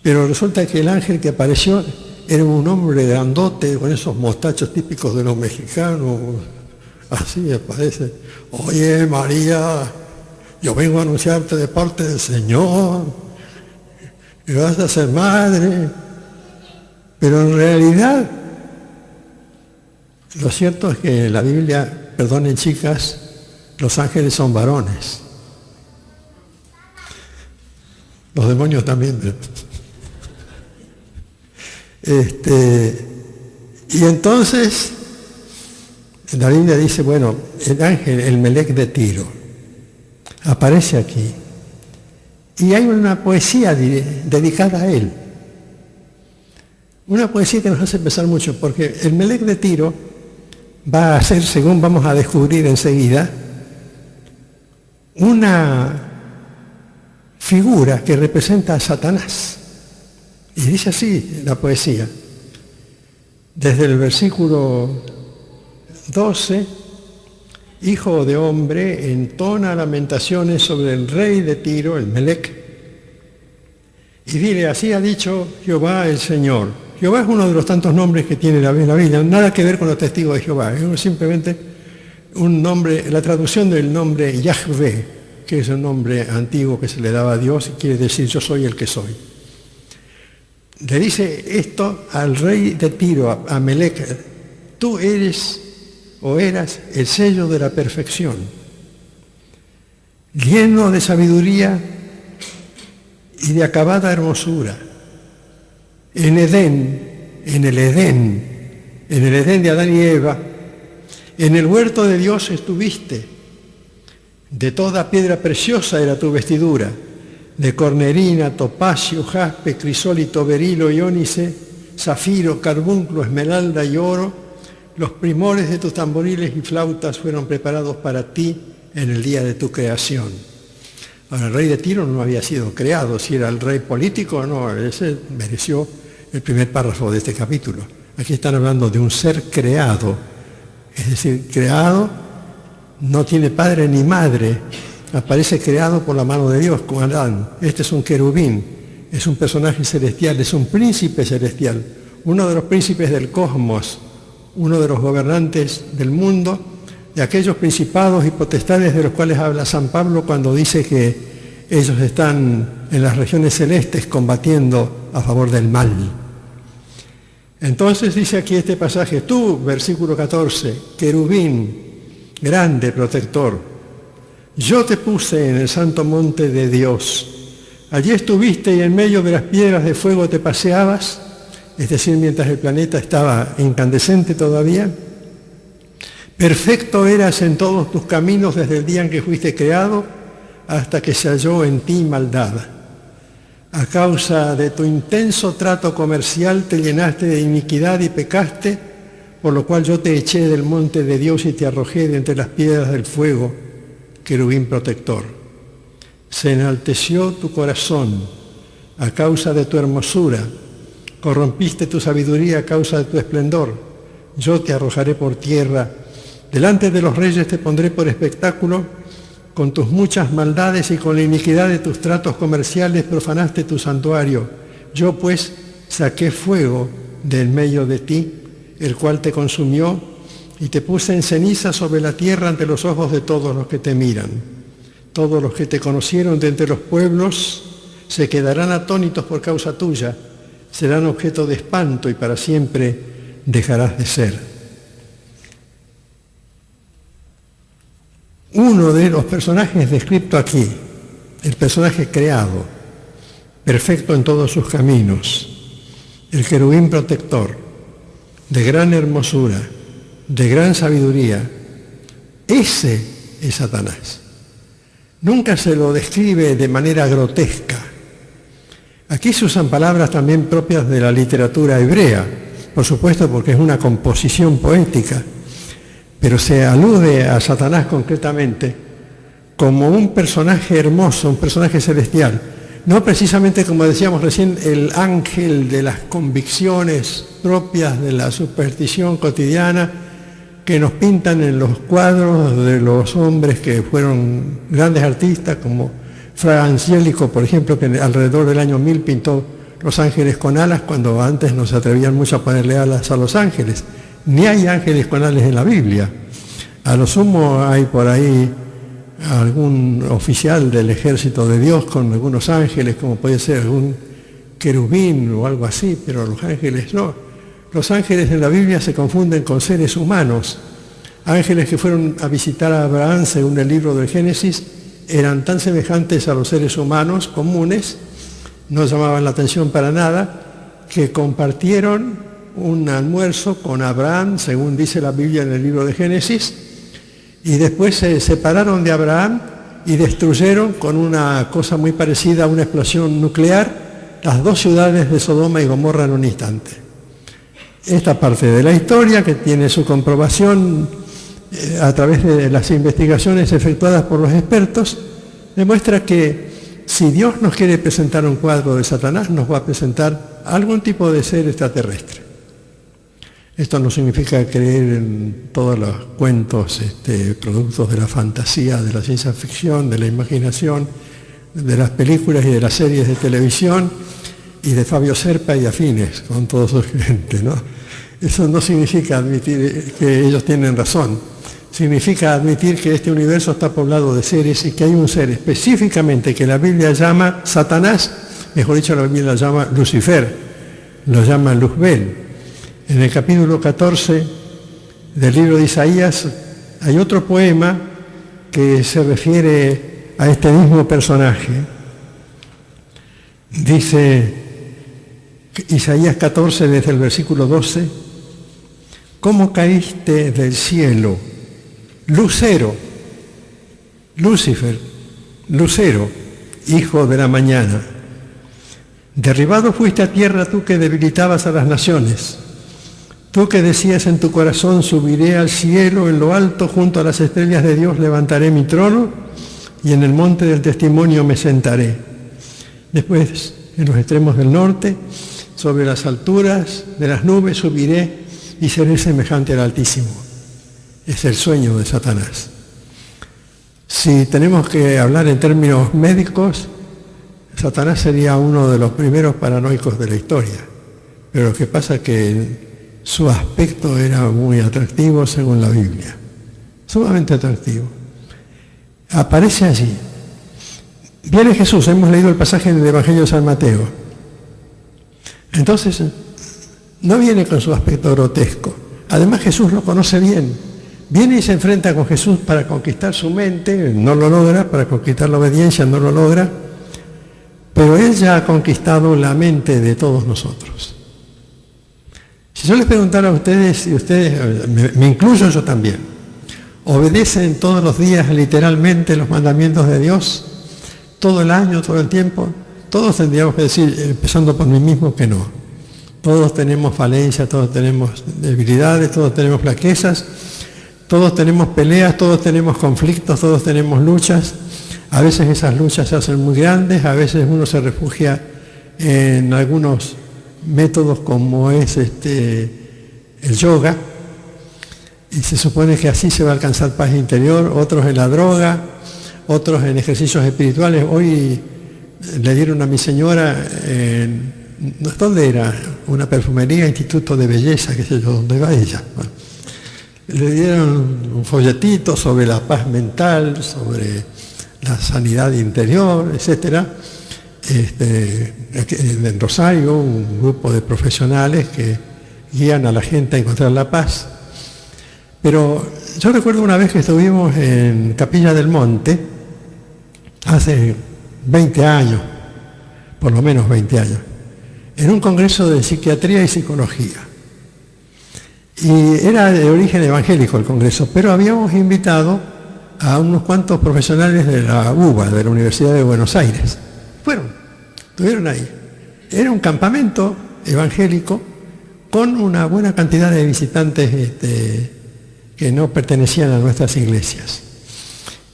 Pero resulta que el ángel que apareció era un hombre grandote con esos mostachos típicos de los mexicanos. Así aparece: oye María, yo vengo a anunciarte de parte del Señor, que vas a ser madre. Pero en realidad, lo cierto es que en la Biblia, perdonen chicas, los ángeles son varones. Los demonios también. Y entonces, la Biblia dice, bueno, el ángel, el Melech de Tiro, aparece aquí. Y hay una poesía dedicada a él. Una poesía que nos hace pensar mucho, porque el Melech de Tiro va a ser, según vamos a descubrir enseguida, una figura que representa a Satanás. Y dice así la poesía, desde el versículo 12: hijo de hombre, entona lamentaciones sobre el rey de Tiro, el Melech, y dile: así ha dicho Jehová el Señor. Jehová es uno de los tantos nombres que tiene la Biblia, nada que ver con los testigos de Jehová, es simplemente un nombre, la traducción del nombre Yahvé, que es un nombre antiguo que se le daba a Dios y quiere decir yo soy el que soy. Le dice esto al rey de Tiro, a Melech: tú eres o eras el sello de la perfección, lleno de sabiduría y de acabada hermosura. En el Edén de Adán y Eva, en el huerto de Dios estuviste. De toda piedra preciosa era tu vestidura, de cornerina, topacio, jaspe, crisólito, berilo y ónice, zafiro, carbunclo, esmeralda y oro, los primores de tus tamboriles y flautas fueron preparados para ti en el día de tu creación. Ahora, el rey de Tiro no había sido creado, si era el rey político, no, ese mereció el primer párrafo de este capítulo. Aquí están hablando de un ser creado, es decir, creado, no tiene padre ni madre, aparece creado por la mano de Dios, como Adán. Este es un querubín, es un personaje celestial, es un príncipe celestial, uno de los príncipes del cosmos, uno de los gobernantes del mundo, de aquellos principados y potestades de los cuales habla San Pablo cuando dice que ellos están en las regiones celestes combatiendo a favor del mal. Entonces dice aquí este pasaje, tú, versículo 14, querubín, grande protector, yo te puse en el santo monte de Dios. Allí estuviste y en medio de las piedras de fuego te paseabas, es decir, mientras el planeta estaba incandescente todavía. Perfecto eras en todos tus caminos desde el día en que fuiste creado hasta que se halló en ti maldad. A causa de tu intenso trato comercial te llenaste de iniquidad y pecaste, por lo cual yo te eché del monte de Dios y te arrojé de entre las piedras del fuego, querubín protector. Se enalteció tu corazón a causa de tu hermosura, corrompiste tu sabiduría a causa de tu esplendor. Yo te arrojaré por tierra, delante de los reyes te pondré por espectáculo, con tus muchas maldades y con la iniquidad de tus tratos comerciales profanaste tu santuario. Yo pues saqué fuego del medio de ti, el cual te consumió, y te puse en ceniza sobre la tierra ante los ojos de todos los que te miran. Todos los que te conocieron de entre los pueblos se quedarán atónitos por causa tuya, serán objeto de espanto y para siempre dejarás de ser. Uno de los personajes descrito aquí, el personaje creado, perfecto en todos sus caminos, el querubín protector, de gran hermosura, de gran sabiduría, ese es Satanás. Nunca se lo describe de manera grotesca. Aquí se usan palabras también propias de la literatura hebrea, por supuesto porque es una composición poética, pero se alude a Satanás concretamente como un personaje hermoso, un personaje celestial, no precisamente como decíamos recién, el ángel de las convicciones propias de la superstición cotidiana que nos pintan en los cuadros de los hombres que fueron grandes artistas, como Fra Angelico, por ejemplo, que alrededor del año 1000 pintó los ángeles con alas, cuando antes no se atrevían mucho a ponerle alas a los ángeles. Ni hay ángeles con alas en la Biblia. A lo sumo hay por ahí algún oficial del ejército de Dios con algunos ángeles, como puede ser algún querubín o algo así, pero los ángeles no. Los ángeles en la Biblia se confunden con seres humanos. Ángeles que fueron a visitar a Abraham, según el libro del Génesis, eran tan semejantes a los seres humanos comunes, no llamaban la atención para nada, que compartieron un almuerzo con Abraham, según dice la Biblia en el libro de Génesis, y después se separaron de Abraham y destruyeron con una cosa muy parecida a una explosión nuclear las dos ciudades de Sodoma y Gomorra en un instante. Esta parte de la historia, que tiene su comprobación a través de las investigaciones efectuadas por los expertos, demuestra que si Dios nos quiere presentar un cuadro de Satanás, nos va a presentar algún tipo de ser extraterrestre. Esto no significa creer en todos los cuentos, productos de la fantasía, de la ciencia ficción, de la imaginación, de las películas y de las series de televisión y de Fabio Serpa y afines, con toda su gente, ¿no? Eso no significa admitir que ellos tienen razón. Significa admitir que este universo está poblado de seres y que hay un ser específicamente que la Biblia llama Satanás, mejor dicho, la Biblia la llama Lucifer, lo llama Luzbel. En el capítulo 14 del libro de Isaías hay otro poema que se refiere a este mismo personaje. Dice Isaías 14 desde el versículo 12, ¿cómo caíste del cielo, lucero, Lucifer, lucero, hijo de la mañana? Derribado fuiste a tierra tú que debilitabas a las naciones. Tú que decías en tu corazón, subiré al cielo, en lo alto, junto a las estrellas de Dios, levantaré mi trono y en el monte del testimonio me sentaré. Después, en los extremos del norte, sobre las alturas de las nubes subiré y seré semejante al Altísimo. Es el sueño de Satanás. Si tenemos que hablar en términos médicos, Satanás sería uno de los primeros paranoicos de la historia. Pero lo que pasa es que su aspecto era muy atractivo según la Biblia. Sumamente atractivo. Aparece allí. Viene Jesús, hemos leído el pasaje del Evangelio de San Mateo. Entonces, no viene con su aspecto grotesco. Además, Jesús lo conoce bien. Viene y se enfrenta con Jesús para conquistar su mente, no lo logra, para conquistar la obediencia no lo logra, pero Él ya ha conquistado la mente de todos nosotros. Si yo les preguntara a ustedes, y ustedes, me incluyo yo también, ¿obedecen todos los días literalmente los mandamientos de Dios? ¿Todo el año, todo el tiempo? Todos tendríamos que decir, empezando por mí mismo, que no. Todos tenemos falencias, todos tenemos debilidades, todos tenemos flaquezas, todos tenemos peleas, todos tenemos conflictos, todos tenemos luchas. A veces esas luchas se hacen muy grandes, a veces uno se refugia en algunos métodos como es el yoga, y se supone que así se va a alcanzar paz interior, otros en la droga, otros en ejercicios espirituales. Hoy le dieron a mi señora, ¿dónde era? Una perfumería, instituto de belleza, qué sé yo, ¿dónde va ella? Bueno, le dieron un folletito sobre la paz mental, sobre la sanidad interior, etcétera. En Rosario, un grupo de profesionales que guían a la gente a encontrar la paz. Pero yo recuerdo una vez que estuvimos en Capilla del Monte, hace 20 años, por lo menos 20 años, en un congreso de psiquiatría y psicología. Y era de origen evangélico el congreso, pero habíamos invitado a unos cuantos profesionales de la UBA, de la Universidad de Buenos Aires. Estuvieron ahí. Era un campamento evangélico con una buena cantidad de visitantes que no pertenecían a nuestras iglesias.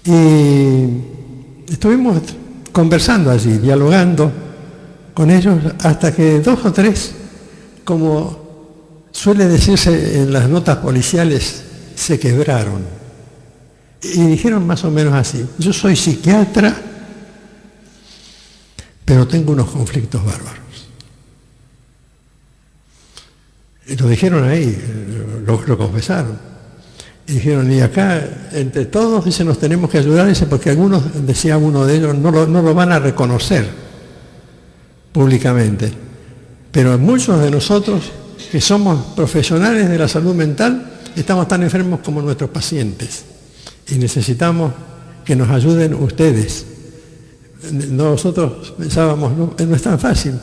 Y estuvimos conversando allí, dialogando con ellos, hasta que 2 o 3, como suele decirse en las notas policiales, se quebraron. Y dijeron más o menos así: yo soy psiquiatra, pero tengo unos conflictos bárbaros. Y lo dijeron ahí, lo confesaron. Y dijeron, y acá, entre todos, dice, nos tenemos que ayudar, dice, porque algunos, decía uno de ellos, no lo van a reconocer públicamente. Pero muchos de nosotros, que somos profesionales de la salud mental, estamos tan enfermos como nuestros pacientes. Y necesitamos que nos ayuden ustedes. Nosotros pensábamos, no es tan fácil,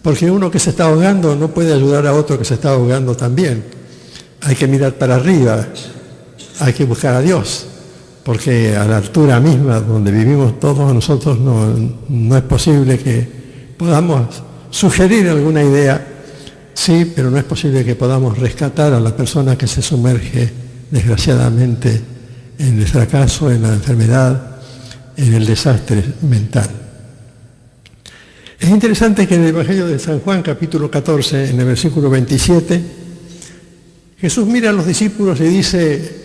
porque uno que se está ahogando no puede ayudar a otro que se está ahogando también. Hay que mirar para arriba, hay que buscar a Dios, porque a la altura misma donde vivimos todos nosotros no es posible que podamos sugerir alguna idea, sí, pero no es posible que podamos rescatar a la persona que se sumerge desgraciadamente en el fracaso, en la enfermedad, en el desastre mental. Es interesante que en el Evangelio de San Juan, capítulo 14, en el versículo 27, Jesús mira a los discípulos y dice: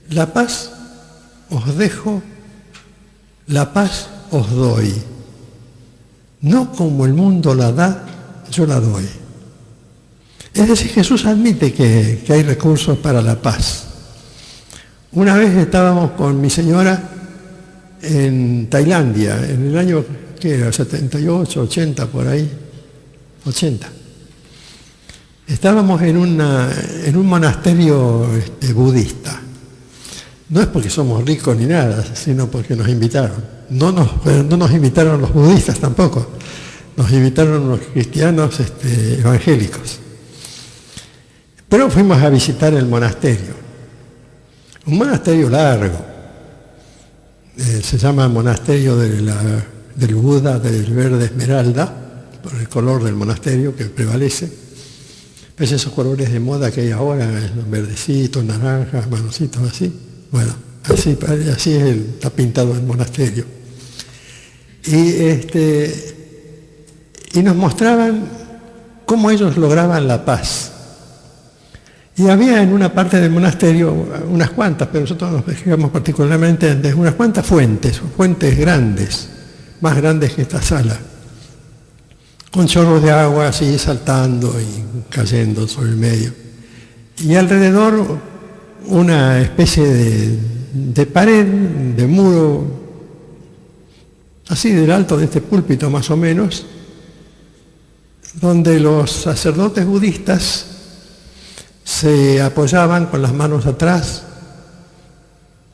la paz os dejo, la paz os doy. No como el mundo la da, yo la doy. Es decir, Jesús admite que hay recursos para la paz. Una vez estábamos con mi señora en Tailandia, en el año, ¿qué era? 78, 80, por ahí, 80. Estábamos en un monasterio budista. No es porque somos ricos ni nada, sino porque nos invitaron. No nos invitaron los budistas tampoco, nos invitaron los cristianos evangélicos. Pero fuimos a visitar el monasterio. Un monasterio largo. Se llama Monasterio de la del Buda del verde esmeralda, por el color del monasterio que prevalece. ¿Ves esos colores de moda que hay ahora? Verdecitos, naranjas, marroncitos, así. Bueno, así está pintado el monasterio. Y nos mostraban cómo ellos lograban la paz. Y había en una parte del monasterio unas cuantas, pero nosotros nos fijamos particularmente en unas cuantas fuentes grandes, más grandes que esta sala, con chorros de agua así saltando y cayendo sobre el medio. Y alrededor una especie de pared, de muro, así del alto de este púlpito más o menos, donde los sacerdotes budistas se apoyaban con las manos atrás,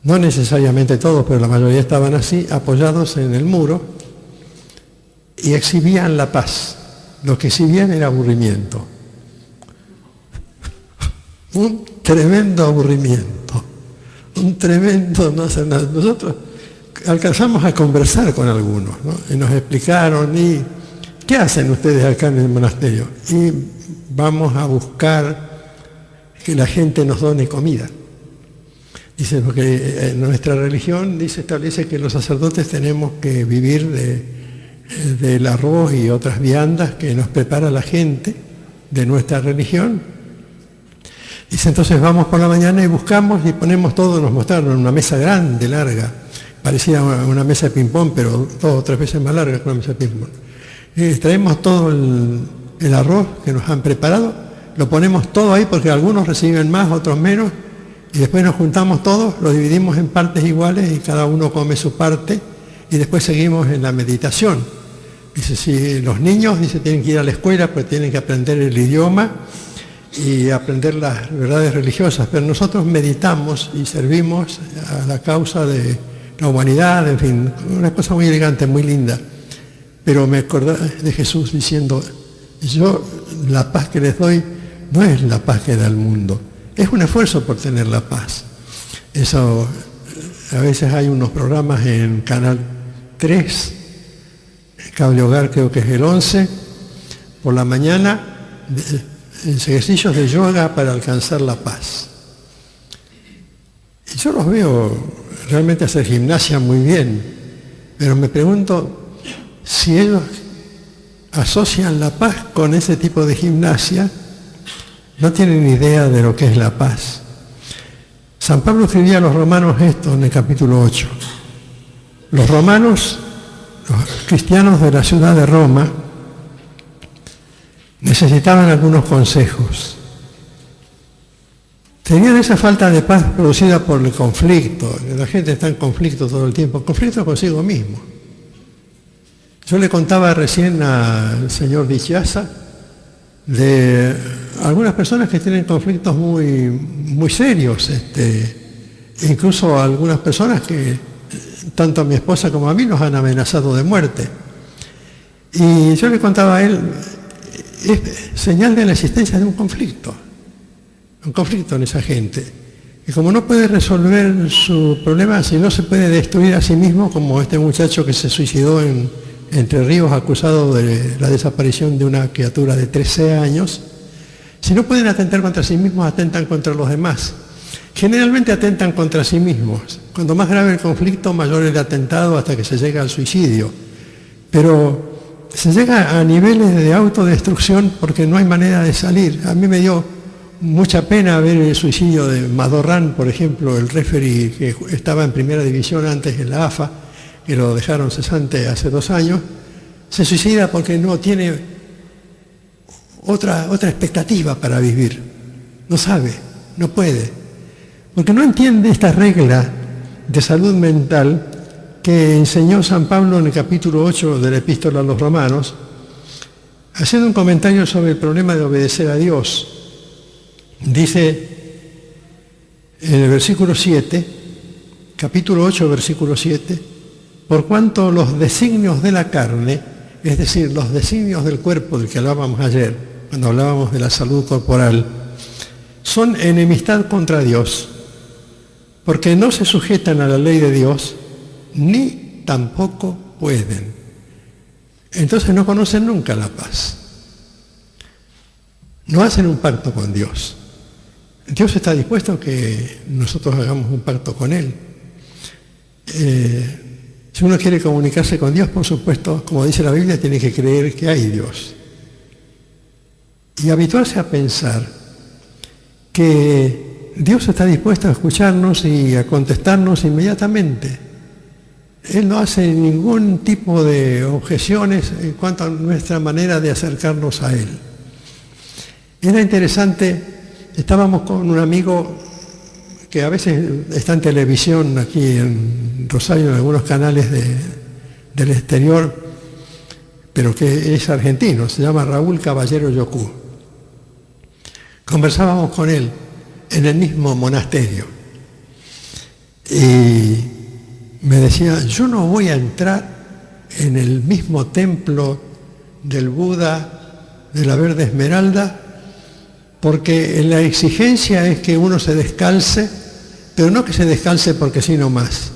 no necesariamente todos, pero la mayoría estaban así, apoyados en el muro, y exhibían la paz. Lo que exhibían era aburrimiento. Un tremendo aburrimiento, un tremendo no hacer nada. Nosotros alcanzamos a conversar con algunos, ¿no? Y nos explicaron, ¿y qué hacen ustedes acá en el monasterio? Y vamos a buscar que la gente nos done comida. Dice, porque nuestra religión establece que los sacerdotes tenemos que vivir del arroz y otras viandas que nos prepara la gente de nuestra religión. Dice, entonces vamos por la mañana y buscamos y ponemos todo, nos mostraron una mesa grande, larga, parecía una mesa de ping-pong, pero 2 o 3 veces más larga que una mesa de ping-pong. Traemos todo el arroz que nos han preparado, lo ponemos todo ahí porque algunos reciben más, otros menos, y después nos juntamos todos, lo dividimos en partes iguales y cada uno come su parte, y después seguimos en la meditación. Dice, si los niños tienen que ir a la escuela, pues tienen que aprender el idioma y aprender las verdades religiosas, pero nosotros meditamos y servimos a la causa de la humanidad, en fin, una cosa muy elegante, muy linda. Pero me acordé de Jesús diciendo, yo la paz que les doy no es la paz que da el mundo, es un esfuerzo por tener la paz. Eso, a veces hay unos programas en Canal 3, Cable Hogar creo que es el 11, por la mañana, ejercicios de yoga para alcanzar la paz. Y yo los veo realmente hacer gimnasia muy bien, pero me pregunto si ellos asocian la paz con ese tipo de gimnasia, no tienen idea de lo que es la paz. San Pablo escribía a los romanos esto en el capítulo 8. Los romanos, los cristianos de la ciudad de Roma, necesitaban algunos consejos. Tenían esa falta de paz producida por el conflicto. La gente está en conflicto todo el tiempo, conflicto consigo mismo. Yo le contaba recién al señor Dichiasa de algunas personas que tienen conflictos muy serios, incluso algunas personas que tanto a mi esposa como a mí nos han amenazado de muerte. Y yo le contaba a él, es señal de la existencia de un conflicto en esa gente. Y como no puede resolver su problema, si no se puede destruir a sí mismo, como este muchacho que se suicidó en Entre Ríos acusado de la desaparición de una criatura de 13 años, si no pueden atentar contra sí mismos, atentan contra los demás. Generalmente atentan contra sí mismos. Cuando más grave el conflicto, mayor el atentado hasta que se llega al suicidio. Pero se llega a niveles de autodestrucción porque no hay manera de salir. A mí me dio mucha pena ver el suicidio de Madorrán, por ejemplo, el referee que estaba en primera división antes en la AFA, que lo dejaron cesante hace 2 años, se suicida porque no tiene otra expectativa para vivir. No sabe, no puede. Porque no entiende esta regla de salud mental que enseñó San Pablo en el capítulo 8 de la Epístola a los Romanos, haciendo un comentario sobre el problema de obedecer a Dios. Dice en el versículo 7, capítulo 8, versículo 7, por cuanto los designios de la carne, es decir, los designios del cuerpo del que hablábamos ayer, cuando hablábamos de la salud corporal, son enemistad contra Dios, porque no se sujetan a la ley de Dios, ni tampoco pueden. entonces no conocen nunca la paz. No hacen un pacto con Dios. Dios está dispuesto a que nosotros hagamos un pacto con Él. Si uno quiere comunicarse con Dios, por supuesto, como dice la Biblia, tiene que creer que hay Dios. Y habituarse a pensar que Dios está dispuesto a escucharnos y a contestarnos inmediatamente. Él no hace ningún tipo de objeciones en cuanto a nuestra manera de acercarnos a Él. Era interesante, estábamos con un amigo que a veces está en televisión aquí en Rosario, en algunos canales del exterior, pero que es argentino, se llama Raúl Caballero Yocú. Conversábamos con él en el mismo monasterio y me decía, yo no voy a entrar en el mismo templo del Buda de la Verde Esmeralda porque la exigencia es que uno se descalce, pero no que se descalce porque sí nomás,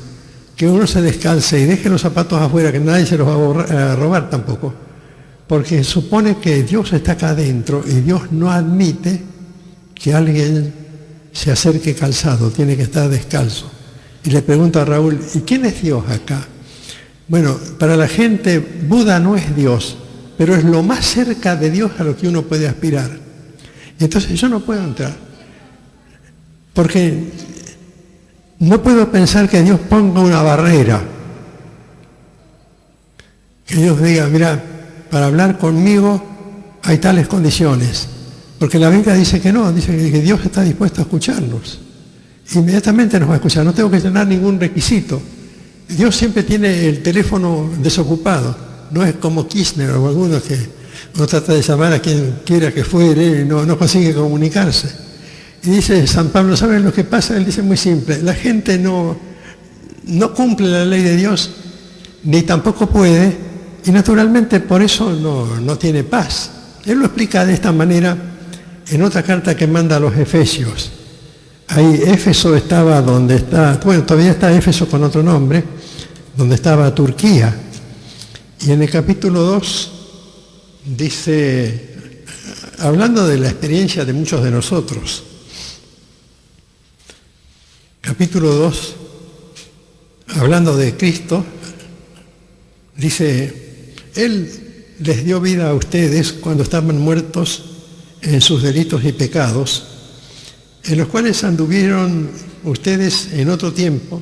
que uno se descalce y deje los zapatos afuera, que nadie se los va a robar tampoco, porque supone que Dios está acá adentro y Dios no admite que alguien se acerque calzado, tiene que estar descalzo. Y le pregunto a Raúl, ¿y quién es Dios acá? Bueno, para la gente Buda no es Dios, pero es lo más cerca de Dios a lo que uno puede aspirar. Y entonces yo no puedo entrar, porque no puedo pensar que Dios ponga una barrera, que Dios diga, mira, para hablar conmigo hay tales condiciones, porque la Biblia dice que no, dice que Dios está dispuesto a escucharnos, inmediatamente nos va a escuchar, no tengo que llenar ningún requisito. Dios siempre tiene el teléfono desocupado, no es como Kirchner o algunos que uno trata de llamar a quien quiera que fuere y no consigue comunicarse. Y dice San Pablo, ¿saben lo que pasa? Él dice muy simple, la gente no cumple la ley de Dios, ni tampoco puede, y naturalmente por eso no tiene paz. Él lo explica de esta manera en otra carta que manda a los Efesios. Ahí Éfeso estaba donde está, bueno, todavía está Éfeso con otro nombre, donde estaba Turquía. Y en el capítulo 2 dice, hablando de la experiencia de muchos de nosotros, capítulo 2, hablando de Cristo, dice, Él les dio vida a ustedes cuando estaban muertos en sus delitos y pecados, en los cuales anduvieron ustedes en otro tiempo,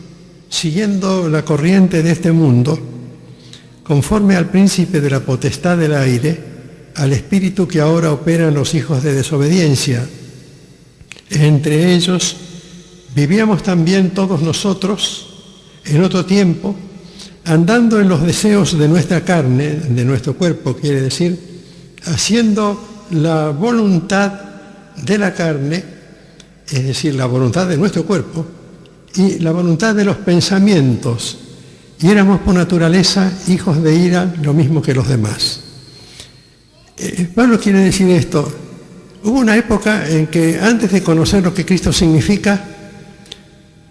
siguiendo la corriente de este mundo, conforme al príncipe de la potestad del aire, al espíritu que ahora opera en los hijos de desobediencia. Entre ellos vivíamos también todos nosotros en otro tiempo, andando en los deseos de nuestra carne, de nuestro cuerpo, quiere decir, haciendo la voluntad de la carne, es decir, la voluntad de nuestro cuerpo, y la voluntad de los pensamientos, y éramos por naturaleza hijos de ira, lo mismo que los demás. Pablo quiere decir esto. Hubo una época en que antes de conocer lo que Cristo significa,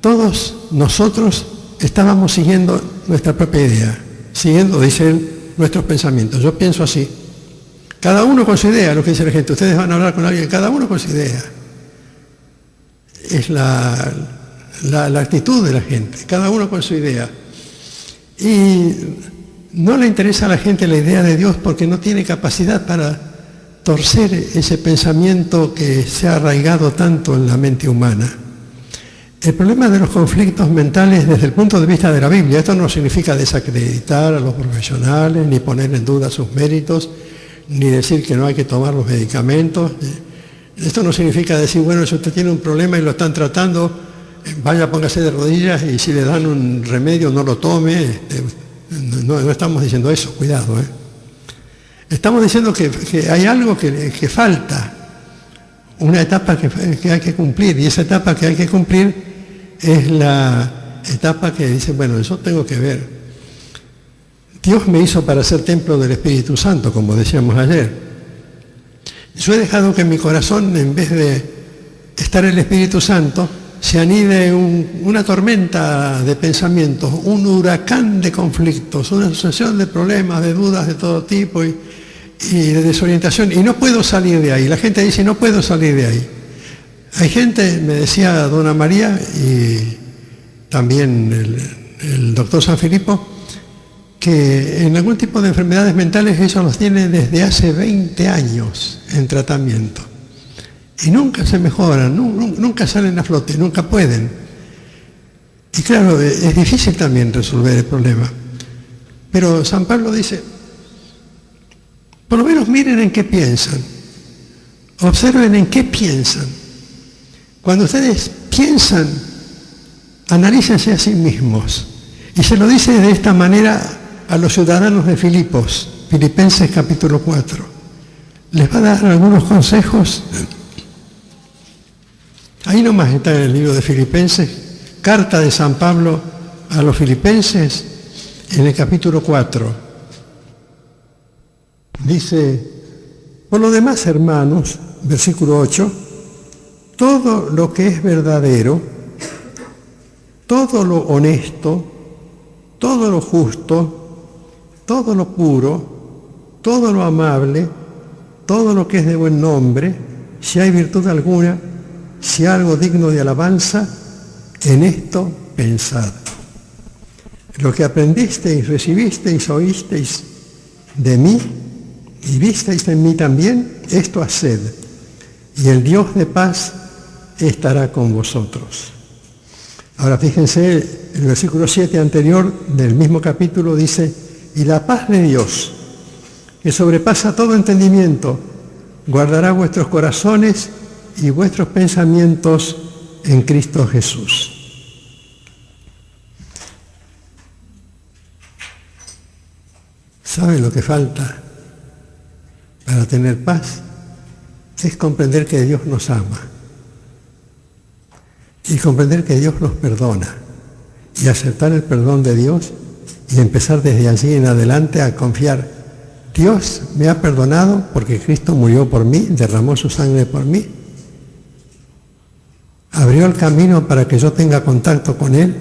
todos nosotros estábamos siguiendo nuestra propia idea, siguiendo, dice él, nuestros pensamientos. Yo pienso así. Cada uno con su idea, lo que dice la gente. Ustedes van a hablar con alguien, cada uno con su idea. Es la actitud de la gente, cada uno con su idea. Y no le interesa a la gente la idea de Dios porque no tiene capacidad para torcer ese pensamiento que se ha arraigado tanto en la mente humana. El problema de los conflictos mentales desde el punto de vista de la Biblia, esto no significa desacreditar a los profesionales, ni poner en duda sus méritos, ni decir que no hay que tomar los medicamentos. Esto no significa decir, bueno, si usted tiene un problema y lo están tratando, vaya, póngase de rodillas y si le dan un remedio no lo tome. No estamos diciendo eso, cuidado. Estamos diciendo que hay algo que falta, una etapa que hay que cumplir, y esa etapa que hay que cumplir es la etapa que dice, bueno, eso tengo que ver. Dios me hizo para ser templo del Espíritu Santo, como decíamos ayer. Yo he dejado que en mi corazón, en vez de estar el Espíritu Santo, se anide una tormenta de pensamientos, un huracán de conflictos, una sucesión de problemas, de dudas de todo tipo y de desorientación, y no puedo salir de ahí. La gente dice, no puedo salir de ahí. Hay gente, me decía dona María y también el doctor San Filipo, que en algún tipo de enfermedades mentales ellos los tienen desde hace 20 años en tratamiento. Y nunca se mejoran, nunca salen a flote, nunca pueden. Y claro, es difícil también resolver el problema. Pero San Pablo dice, por lo menos miren en qué piensan, observen en qué piensan. Cuando ustedes piensan, analícense a sí mismos. Y se lo dice de esta manera a los ciudadanos de Filipos, Filipenses capítulo 4. Les va a dar algunos consejos. Ahí nomás está en el libro de Filipenses, carta de San Pablo a los filipenses, en el capítulo 4. Dice, por lo demás, hermanos, versículo 8, todo lo que es verdadero, todo lo honesto, todo lo justo, todo lo puro, todo lo amable, todo lo que es de buen nombre, si hay virtud alguna, si algo digno de alabanza, en esto pensad. Lo que aprendisteis, recibisteis, oísteis de mí y visteis en mí también, esto haced, y el Dios de paz estará con vosotros. Ahora fíjense, el versículo 7 anterior del mismo capítulo dice, y la paz de Dios, que sobrepasa todo entendimiento, guardará vuestros corazones y vuestros pensamientos en Cristo Jesús. ¿Saben lo que falta para tener paz? Es comprender que Dios nos ama y comprender que Dios nos perdona y aceptar el perdón de Dios y empezar desde allí en adelante a confiar. Dios me ha perdonado porque Cristo murió por mí, derramó su sangre por mí. Abrió el camino para que yo tenga contacto con Él,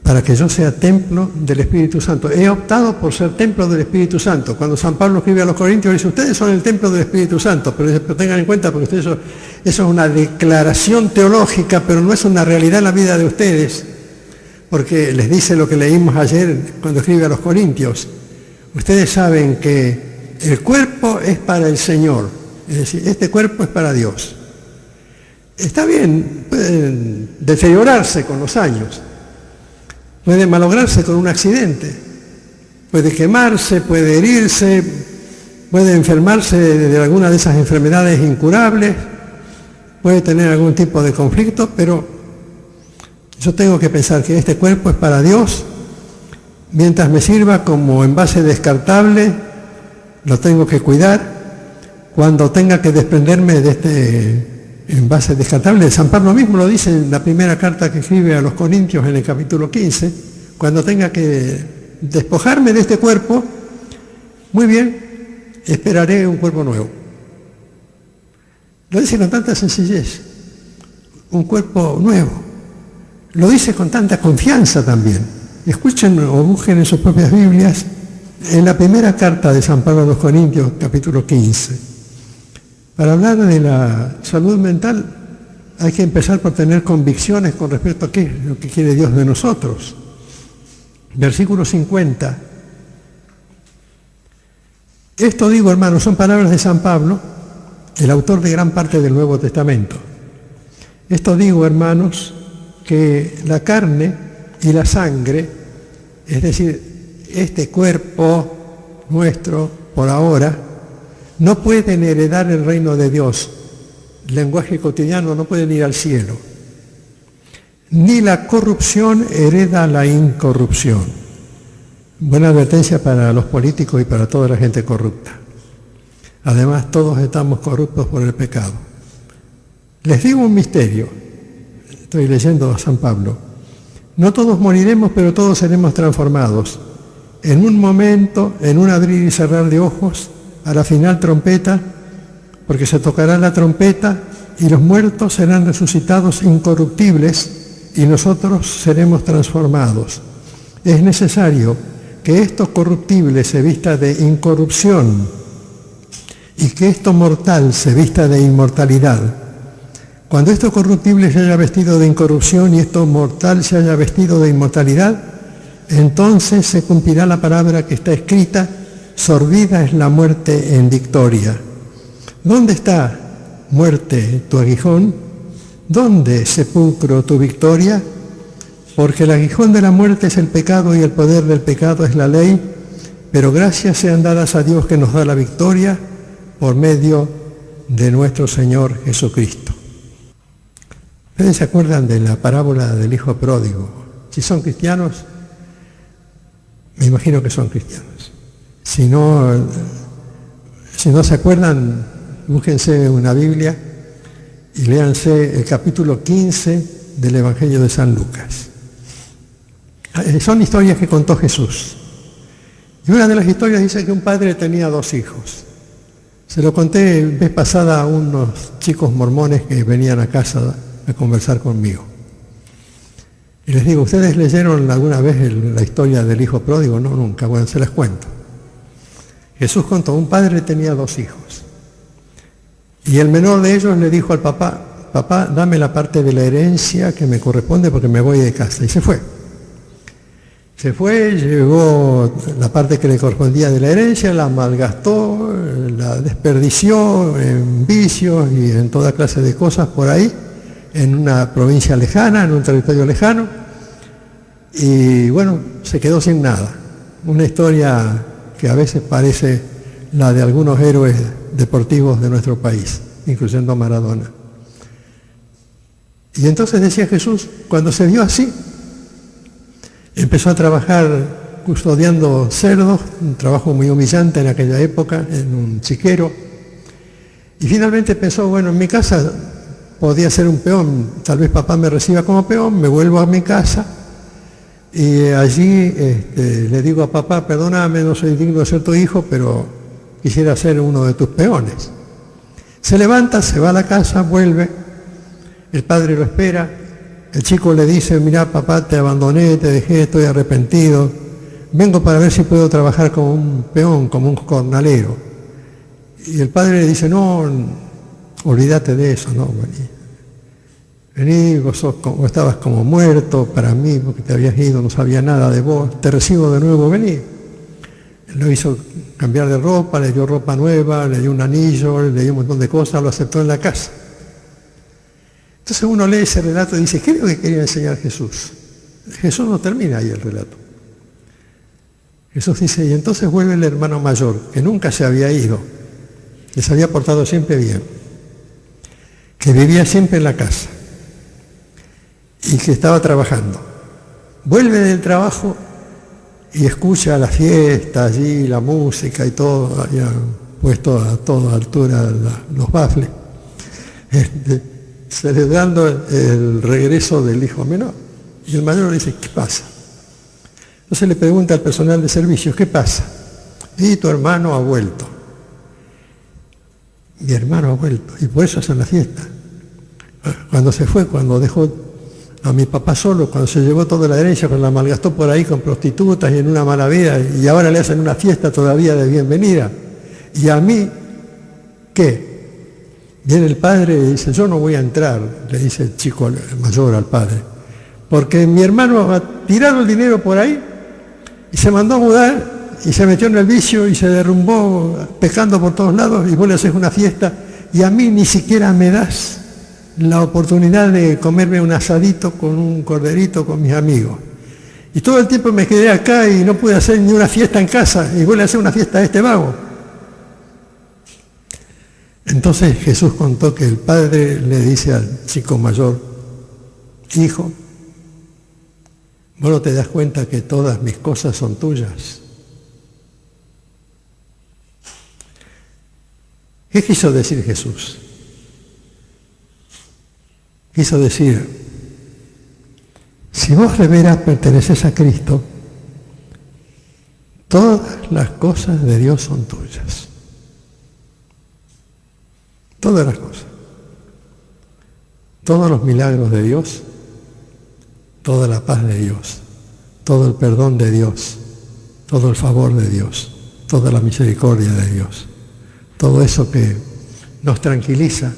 para que yo sea templo del Espíritu Santo. He optado por ser templo del Espíritu Santo. Cuando San Pablo escribe a los Corintios, dice, ustedes son el templo del Espíritu Santo, pero tengan en cuenta, porque ustedes eso es una declaración teológica, pero no es una realidad en la vida de ustedes, porque les dice lo que leímos ayer cuando escribe a los Corintios. Ustedes saben que el cuerpo es para el Señor, es decir, este cuerpo es para Dios. Está bien, pueden deteriorarse con los años, puede malograrse con un accidente, puede quemarse, puede herirse, puede enfermarse de alguna de esas enfermedades incurables, puede tener algún tipo de conflicto, pero yo tengo que pensar que este cuerpo es para Dios. Mientras me sirva como envase descartable, lo tengo que cuidar. Cuando tenga que desprenderme de este envase descartable, San Pablo mismo lo dice en la primera carta que escribe a los Corintios en el capítulo 15, cuando tenga que despojarme de este cuerpo, muy bien, esperaré un cuerpo nuevo. Lo dice con tanta sencillez, un cuerpo nuevo. Lo dice con tanta confianza también. Escuchen o busquen en sus propias Biblias, en la primera carta de San Pablo a los Corintios, capítulo 15. Para hablar de la salud mental hay que empezar por tener convicciones con respecto a qué es lo que quiere Dios de nosotros. Versículo 50. Esto digo, hermanos, son palabras de San Pablo, el autor de gran parte del Nuevo Testamento. Esto digo, hermanos, que la carne y la sangre, es decir, este cuerpo nuestro por ahora, no pueden heredar el reino de Dios. Lenguaje cotidiano, no pueden ir al cielo. Ni la corrupción hereda la incorrupción. Buena advertencia para los políticos y para toda la gente corrupta. Además, todos estamos corruptos por el pecado. Les digo un misterio. Estoy leyendo a San Pablo. No todos moriremos, pero todos seremos transformados. En un momento, en un abrir y cerrar de ojos, a la final trompeta, porque se tocará la trompeta y los muertos serán resucitados incorruptibles y nosotros seremos transformados. Es necesario que esto corruptible se vista de incorrupción y que esto mortal se vista de inmortalidad. Cuando esto corruptible se haya vestido de incorrupción y esto mortal se haya vestido de inmortalidad, entonces se cumplirá la palabra que está escrita: sorbida es la muerte en victoria. ¿Dónde está, muerte, tu aguijón? ¿Dónde, sepulcro, tu victoria? Porque el aguijón de la muerte es el pecado y el poder del pecado es la ley, pero gracias sean dadas a Dios que nos da la victoria por medio de nuestro Señor Jesucristo. ¿Ustedes se acuerdan de la parábola del hijo pródigo? Si son cristianos, me imagino que son cristianos. Si no se acuerdan, búsquense una Biblia y léanse el capítulo 15 del Evangelio de San Lucas. Son historias que contó Jesús. Y una de las historias dice que un padre tenía 2 hijos. Se lo conté vez pasada a unos chicos mormones que venían a casa a conversar conmigo. Y les digo, ¿ustedes leyeron alguna vez la historia del hijo pródigo? No, nunca. Bueno, se las cuento. Jesús contó, un padre tenía 2 hijos. Y el menor de ellos le dijo al papá: papá, dame la parte de la herencia que me corresponde porque me voy de casa. Y se fue. Se fue, llegó la parte que le correspondía de la herencia, la malgastó, la desperdició en vicios y en toda clase de cosas por ahí, en una provincia lejana, en un territorio lejano. Y bueno, se quedó sin nada. Una historia que a veces parece la de algunos héroes deportivos de nuestro país, incluyendo a Maradona. Y entonces decía Jesús, cuando se vio así, empezó a trabajar custodiando cerdos, un trabajo muy humillante en aquella época, en un chiquero. Y finalmente pensó, bueno, en mi casa podía ser un peón, tal vez papá me reciba como peón, me vuelvo a mi casa y allí le digo a papá: perdóname, no soy digno de ser tu hijo, pero quisiera ser uno de tus peones. Se levanta, se va a la casa, vuelve, el padre lo espera, el chico le dice: mirá papá, te abandoné, te dejé, estoy arrepentido, vengo para ver si puedo trabajar como un peón, como un jornalero. Y el padre le dice: no, olvídate de eso, no, vení, vos estabas como muerto para mí porque te habías ido, no sabía nada de vos, te recibo de nuevo, vení. Él lo hizo cambiar de ropa, le dio ropa nueva, le dio un anillo, le dio un montón de cosas, lo aceptó en la casa. Entonces uno lee ese relato y dice: ¿qué es lo que quería enseñar Jesús? Jesús no termina ahí el relato. Jesús dice: y entonces vuelve el hermano mayor, que nunca se había ido, que se había portado siempre bien, que vivía siempre en la casa y que estaba trabajando. Vuelve del trabajo y escucha la fiesta allí, la música y todo, habían puesto a toda altura los bafles, celebrando el regreso del hijo menor. Y el mayor le dice: ¿qué pasa? Entonces le pregunta al personal de servicios: ¿qué pasa? Y tu hermano ha vuelto. Mi hermano ha vuelto, y por eso hacen la fiesta. Cuando se fue, cuando dejó a mi papá solo, cuando se llevó toda la herencia, cuando la malgastó por ahí con prostitutas y en una mala vida, y ahora le hacen una fiesta todavía de bienvenida. ¿Y a mí qué? Viene el padre y dice: yo no voy a entrar, le dice el chico mayor al padre, porque mi hermano ha tirado el dinero por ahí y se mandó a mudar y se metió en el vicio y se derrumbó pecando por todos lados, y vos le haces una fiesta y a mí ni siquiera me das la oportunidad de comerme un asadito con un corderito con mis amigos. Y todo el tiempo me quedé acá y no pude hacer ni una fiesta en casa, y vos le haces una fiesta a este vago. Entonces Jesús contó que el padre le dice al chico mayor: hijo, ¿vos no te das cuenta que todas mis cosas son tuyas? ¿Qué quiso decir Jesús? Quiso decir: si vos de veras perteneces a Cristo, todas las cosas de Dios son tuyas. Todas las cosas. todos los milagros de Dios, toda la paz de Dios, todo el perdón de Dios, todo el favor de Dios, toda la misericordia de Dios, todo eso que nos tranquiliza,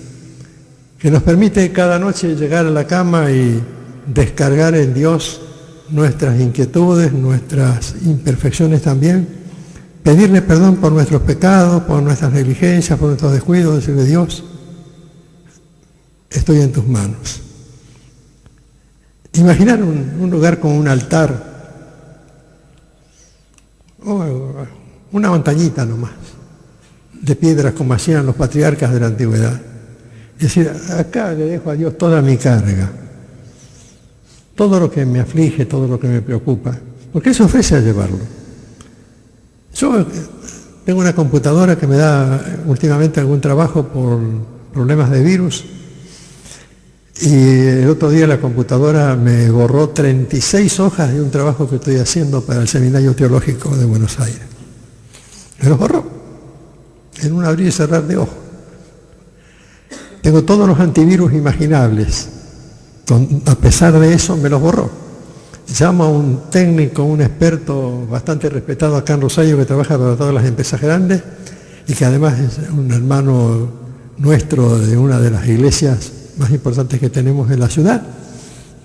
que nos permite cada noche llegar a la cama y descargar en Dios nuestras inquietudes, nuestras imperfecciones también, pedirle perdón por nuestros pecados, por nuestras negligencias, por nuestros descuidos, decirle: Dios, estoy en tus manos. Imaginar un lugar con un altar, una montañita nomás, de piedras como hacían los patriarcas de la antigüedad. Es decir, acá le dejo a Dios toda mi carga, todo lo que me aflige, todo lo que me preocupa, porque Él se ofrece a llevarlo. Yo tengo una computadora que me da últimamente algún trabajo por problemas de virus, y el otro día la computadora me borró 36 hojas de un trabajo que estoy haciendo para el Seminario Teológico de Buenos Aires. Me los borró, en un abrir y cerrar de ojos. Tengo todos los antivirus imaginables. A pesar de eso, me los borró. Llamo a un técnico, un experto bastante respetado acá en Rosario, que trabaja para todas las empresas grandes y que además es un hermano nuestro de una de las iglesias más importantes que tenemos en la ciudad.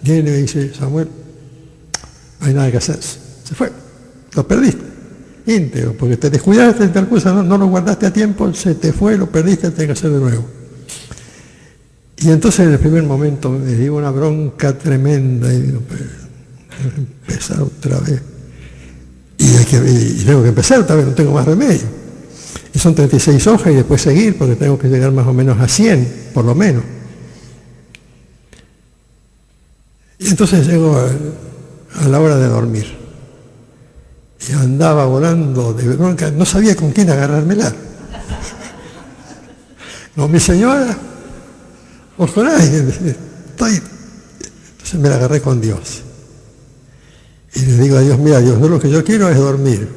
Viene y me dice: Samuel, no hay nada que hacer. Se fue. Lo perdiste. Íntegro, porque te descuidaste de tal cosa, no lo guardaste a tiempo, se te fue, lo perdiste, tenés que hacer de nuevo. Y entonces en el primer momento me dio una bronca tremenda y digo: empezar otra vez. Y tengo que empezar otra vez, no tengo más remedio. Y son 36 hojas y después seguir, porque tengo que llegar más o menos a 100, por lo menos. Y entonces llego a la hora de dormir. Y andaba volando de bronca, no sabía con quién agarrármela. No, mi señora, o con alguien. Entonces me la agarré con Dios. Y le digo a Dios: mira, Dios, lo que yo quiero es dormir.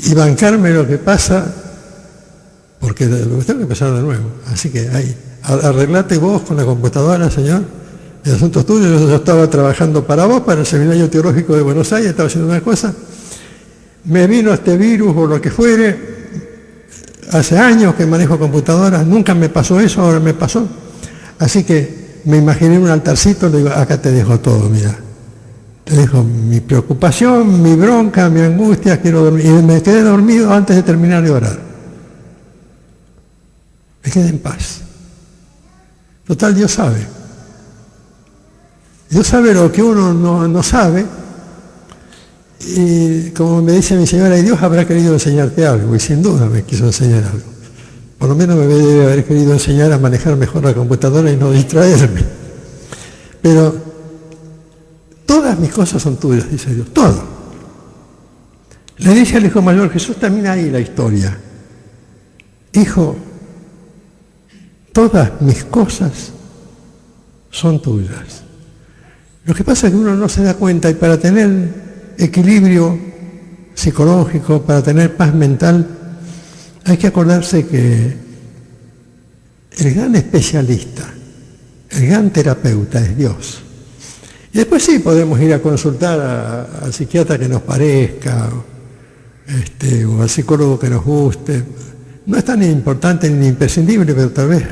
Y bancarme lo que pasa, porque tengo que empezar de nuevo. Así que ahí, arreglate vos con la computadora, Señor. El asunto es tuyo. Yo estaba trabajando para vos, para el Seminario Teológico de Buenos Aires, estaba haciendo una cosa. Me vino este virus o lo que fuere. Hace años que manejo computadoras, nunca me pasó eso, ahora me pasó. Así que me imaginé un altarcito, le digo: acá te dejo todo, mira. Te dejo mi preocupación, mi bronca, mi angustia, quiero dormir. Y me quedé dormido antes de terminar de orar. Me quedé en paz. Total, Dios sabe. Dios sabe lo que uno no sabe. Y como me dice mi señora, y Dios habrá querido enseñarte algo, y sin duda me quiso enseñar algo. Por lo menos me debe haber querido enseñar a manejar mejor la computadora y no distraerme. Pero todas mis cosas son tuyas, dice Dios, todo. Le dice al hijo mayor, Jesús termina ahí la historia: hijo, todas mis cosas son tuyas. Lo que pasa es que uno no se da cuenta, y para tener equilibrio psicológico, para tener paz mental, hay que acordarse que el gran especialista, el gran terapeuta es Dios. Y después sí podemos ir a consultar al psiquiatra que nos parezca, o al psicólogo que nos guste. No es tan importante ni imprescindible, pero tal vez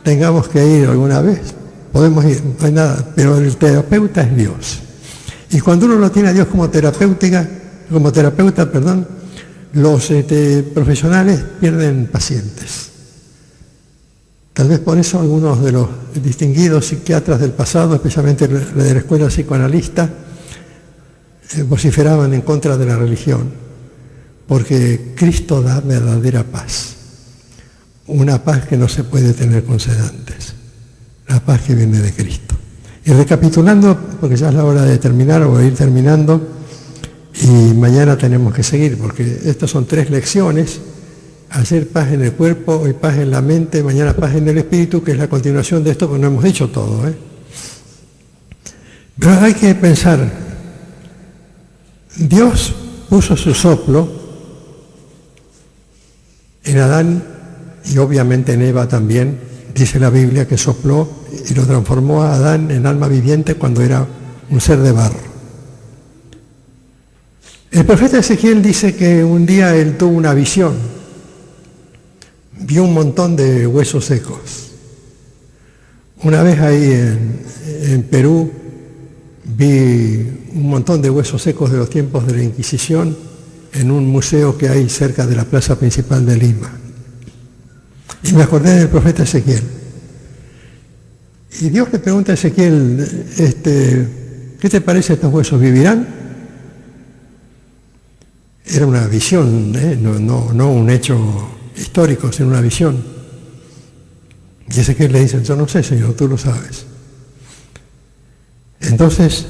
tengamos que ir alguna vez. Podemos ir, no hay nada, pero el terapeuta es Dios. Y cuando uno lo tiene a Dios como terapeuta, los profesionales pierden pacientes. Tal vez por eso algunos de los distinguidos psiquiatras del pasado, especialmente de la escuela psicoanalista, vociferaban en contra de la religión, porque Cristo da verdadera paz, una paz que no se puede tener con sedantes, la paz que viene de Cristo. Y recapitulando, porque ya es la hora de terminar, o de ir terminando, y mañana tenemos que seguir, porque estas son 3 lecciones: ayer paz en el cuerpo, hoy paz en la mente, mañana paz en el espíritu, que es la continuación de esto, porque no hemos dicho todo, Pero hay que pensar, Dios puso su soplo en Adán y obviamente en Eva también, dice la Biblia que sopló y lo transformó a Adán en alma viviente cuando era un ser de barro. El profeta Ezequiel dice que un día él tuvo una visión, vio un montón de huesos secos. Una vez ahí en Perú vi un montón de huesos secos de los tiempos de la Inquisición en un museo que hay cerca de la plaza principal de Lima. Y me acordé del profeta Ezequiel. Y Dios le pregunta a Ezequiel, ¿qué te parece estos huesos? ¿Vivirán? Era una visión, no un hecho histórico, sino una visión. Y Ezequiel le dice, yo no sé, Señor, tú lo sabes. Entonces,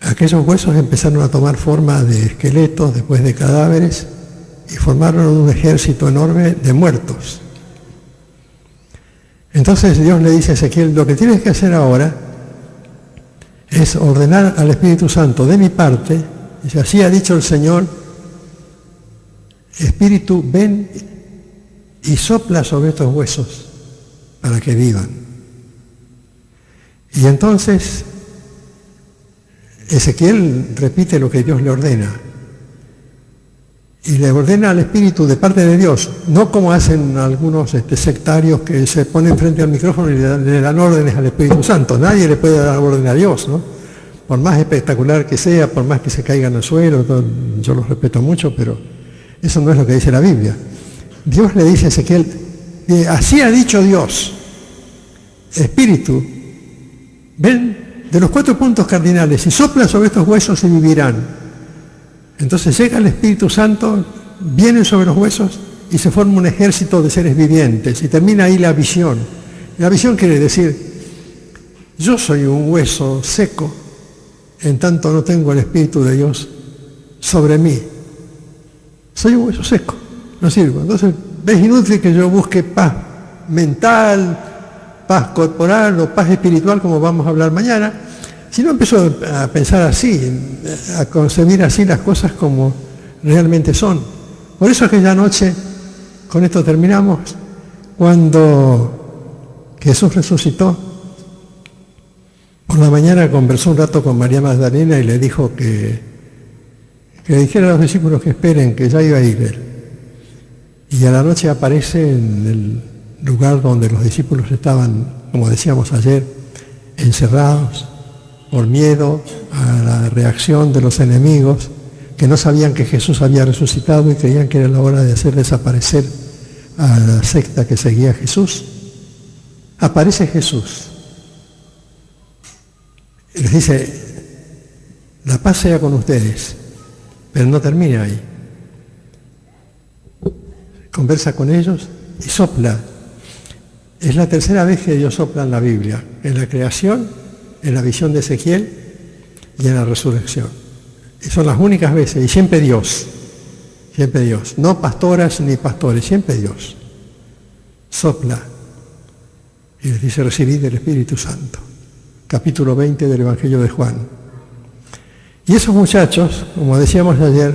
aquellos huesos empezaron a tomar forma de esqueletos, después de cadáveres, y formaron un ejército enorme de muertos. Entonces Dios le dice a Ezequiel, lo que tienes que hacer ahora es ordenar al Espíritu Santo de mi parte, dice, así ha dicho el Señor, Espíritu, ven y sopla sobre estos huesos para que vivan. Y entonces Ezequiel repite lo que Dios le ordena. Y le ordena al Espíritu de parte de Dios, no como hacen algunos sectarios que se ponen frente al micrófono y le dan órdenes al Espíritu Santo. Nadie le puede dar orden a Dios, ¿no? Por más espectacular que sea, por más que se caigan al suelo, yo los respeto mucho, pero eso no es lo que dice la Biblia. Dios le dice a Ezequiel, así ha dicho Dios, Espíritu, ven de los 4 puntos cardinales y sopla sobre estos huesos y vivirán. Entonces llega el Espíritu Santo, viene sobre los huesos y se forma un ejército de seres vivientes. Y termina ahí la visión. La visión quiere decir, yo soy un hueso seco, en tanto no tengo el Espíritu de Dios sobre mí. Soy un hueso seco, no sirvo. Entonces es inútil que yo busque paz mental, paz corporal o paz espiritual, como vamos a hablar mañana. Si no, empiezo a pensar así, a concebir así las cosas como realmente son. Por eso aquella noche, con esto terminamos, cuando Jesús resucitó, por la mañana conversó un rato con María Magdalena y le dijo que le dijera a los discípulos que esperen, que ya iba a ir él. Y a la noche aparece en el lugar donde los discípulos estaban, como decíamos ayer, encerrados, por miedo a la reacción de los enemigos, que no sabían que Jesús había resucitado y creían que era la hora de hacer desaparecer a la secta que seguía a Jesús. Aparece Jesús y les dice, la paz sea con ustedes, pero no termina ahí. Conversa con ellos y sopla. Es la tercera vez que Dios sopla en la Biblia, en la creación, en la visión de Ezequiel y en la resurrección. Y son las únicas veces, y siempre Dios, no pastoras ni pastores, siempre Dios. Sopla y les dice, recibid del Espíritu Santo. Capítulo 20 del Evangelio de Juan. Y esos muchachos, como decíamos ayer,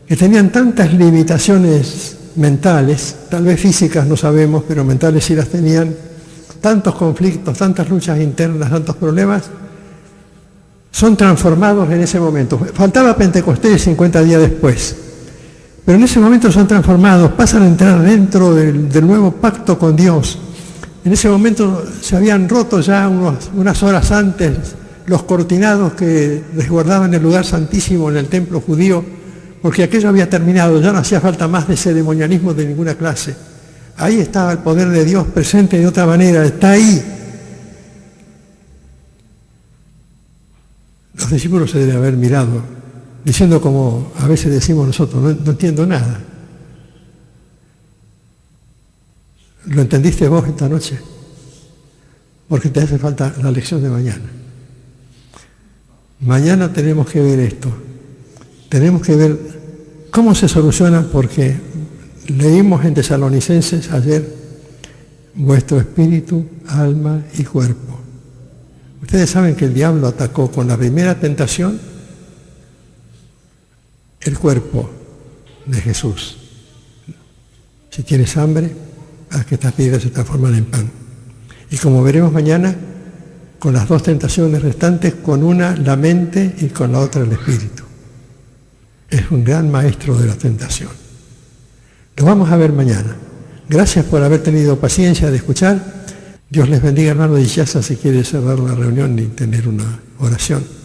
que tenían tantas limitaciones mentales, tal vez físicas no sabemos, pero mentales sí las tenían, tantos conflictos, tantas luchas internas, tantos problemas, son transformados en ese momento. Faltaba Pentecostés 50 días después, pero en ese momento son transformados, pasan a entrar dentro del nuevo pacto con Dios. En ese momento se habían roto ya unas horas antes los cortinados que resguardaban el lugar santísimo en el templo judío, porque aquello había terminado, ya no hacía falta más de ceremonialismo de ninguna clase. Ahí estaba el poder de Dios presente de otra manera, está ahí. Los discípulos se deben haber mirado, diciendo como a veces decimos nosotros, no entiendo nada. ¿Lo entendiste vos esta noche? Porque te hace falta la lección de mañana. Mañana tenemos que ver esto. Tenemos que ver cómo se soluciona, porque leímos en Tesalonicenses ayer, vuestro espíritu, alma y cuerpo. Ustedes saben que el diablo atacó con la primera tentación el cuerpo de Jesús. Si tienes hambre, a que estas piedras se transforman en pan. Y como veremos mañana, con las dos tentaciones restantes, con una la mente y con la otra el espíritu. Es un gran maestro de la tentación. Lo vamos a ver mañana. Gracias por haber tenido paciencia de escuchar. Dios les bendiga, hermano. Y ya si quiere cerrar la reunión y tener una oración.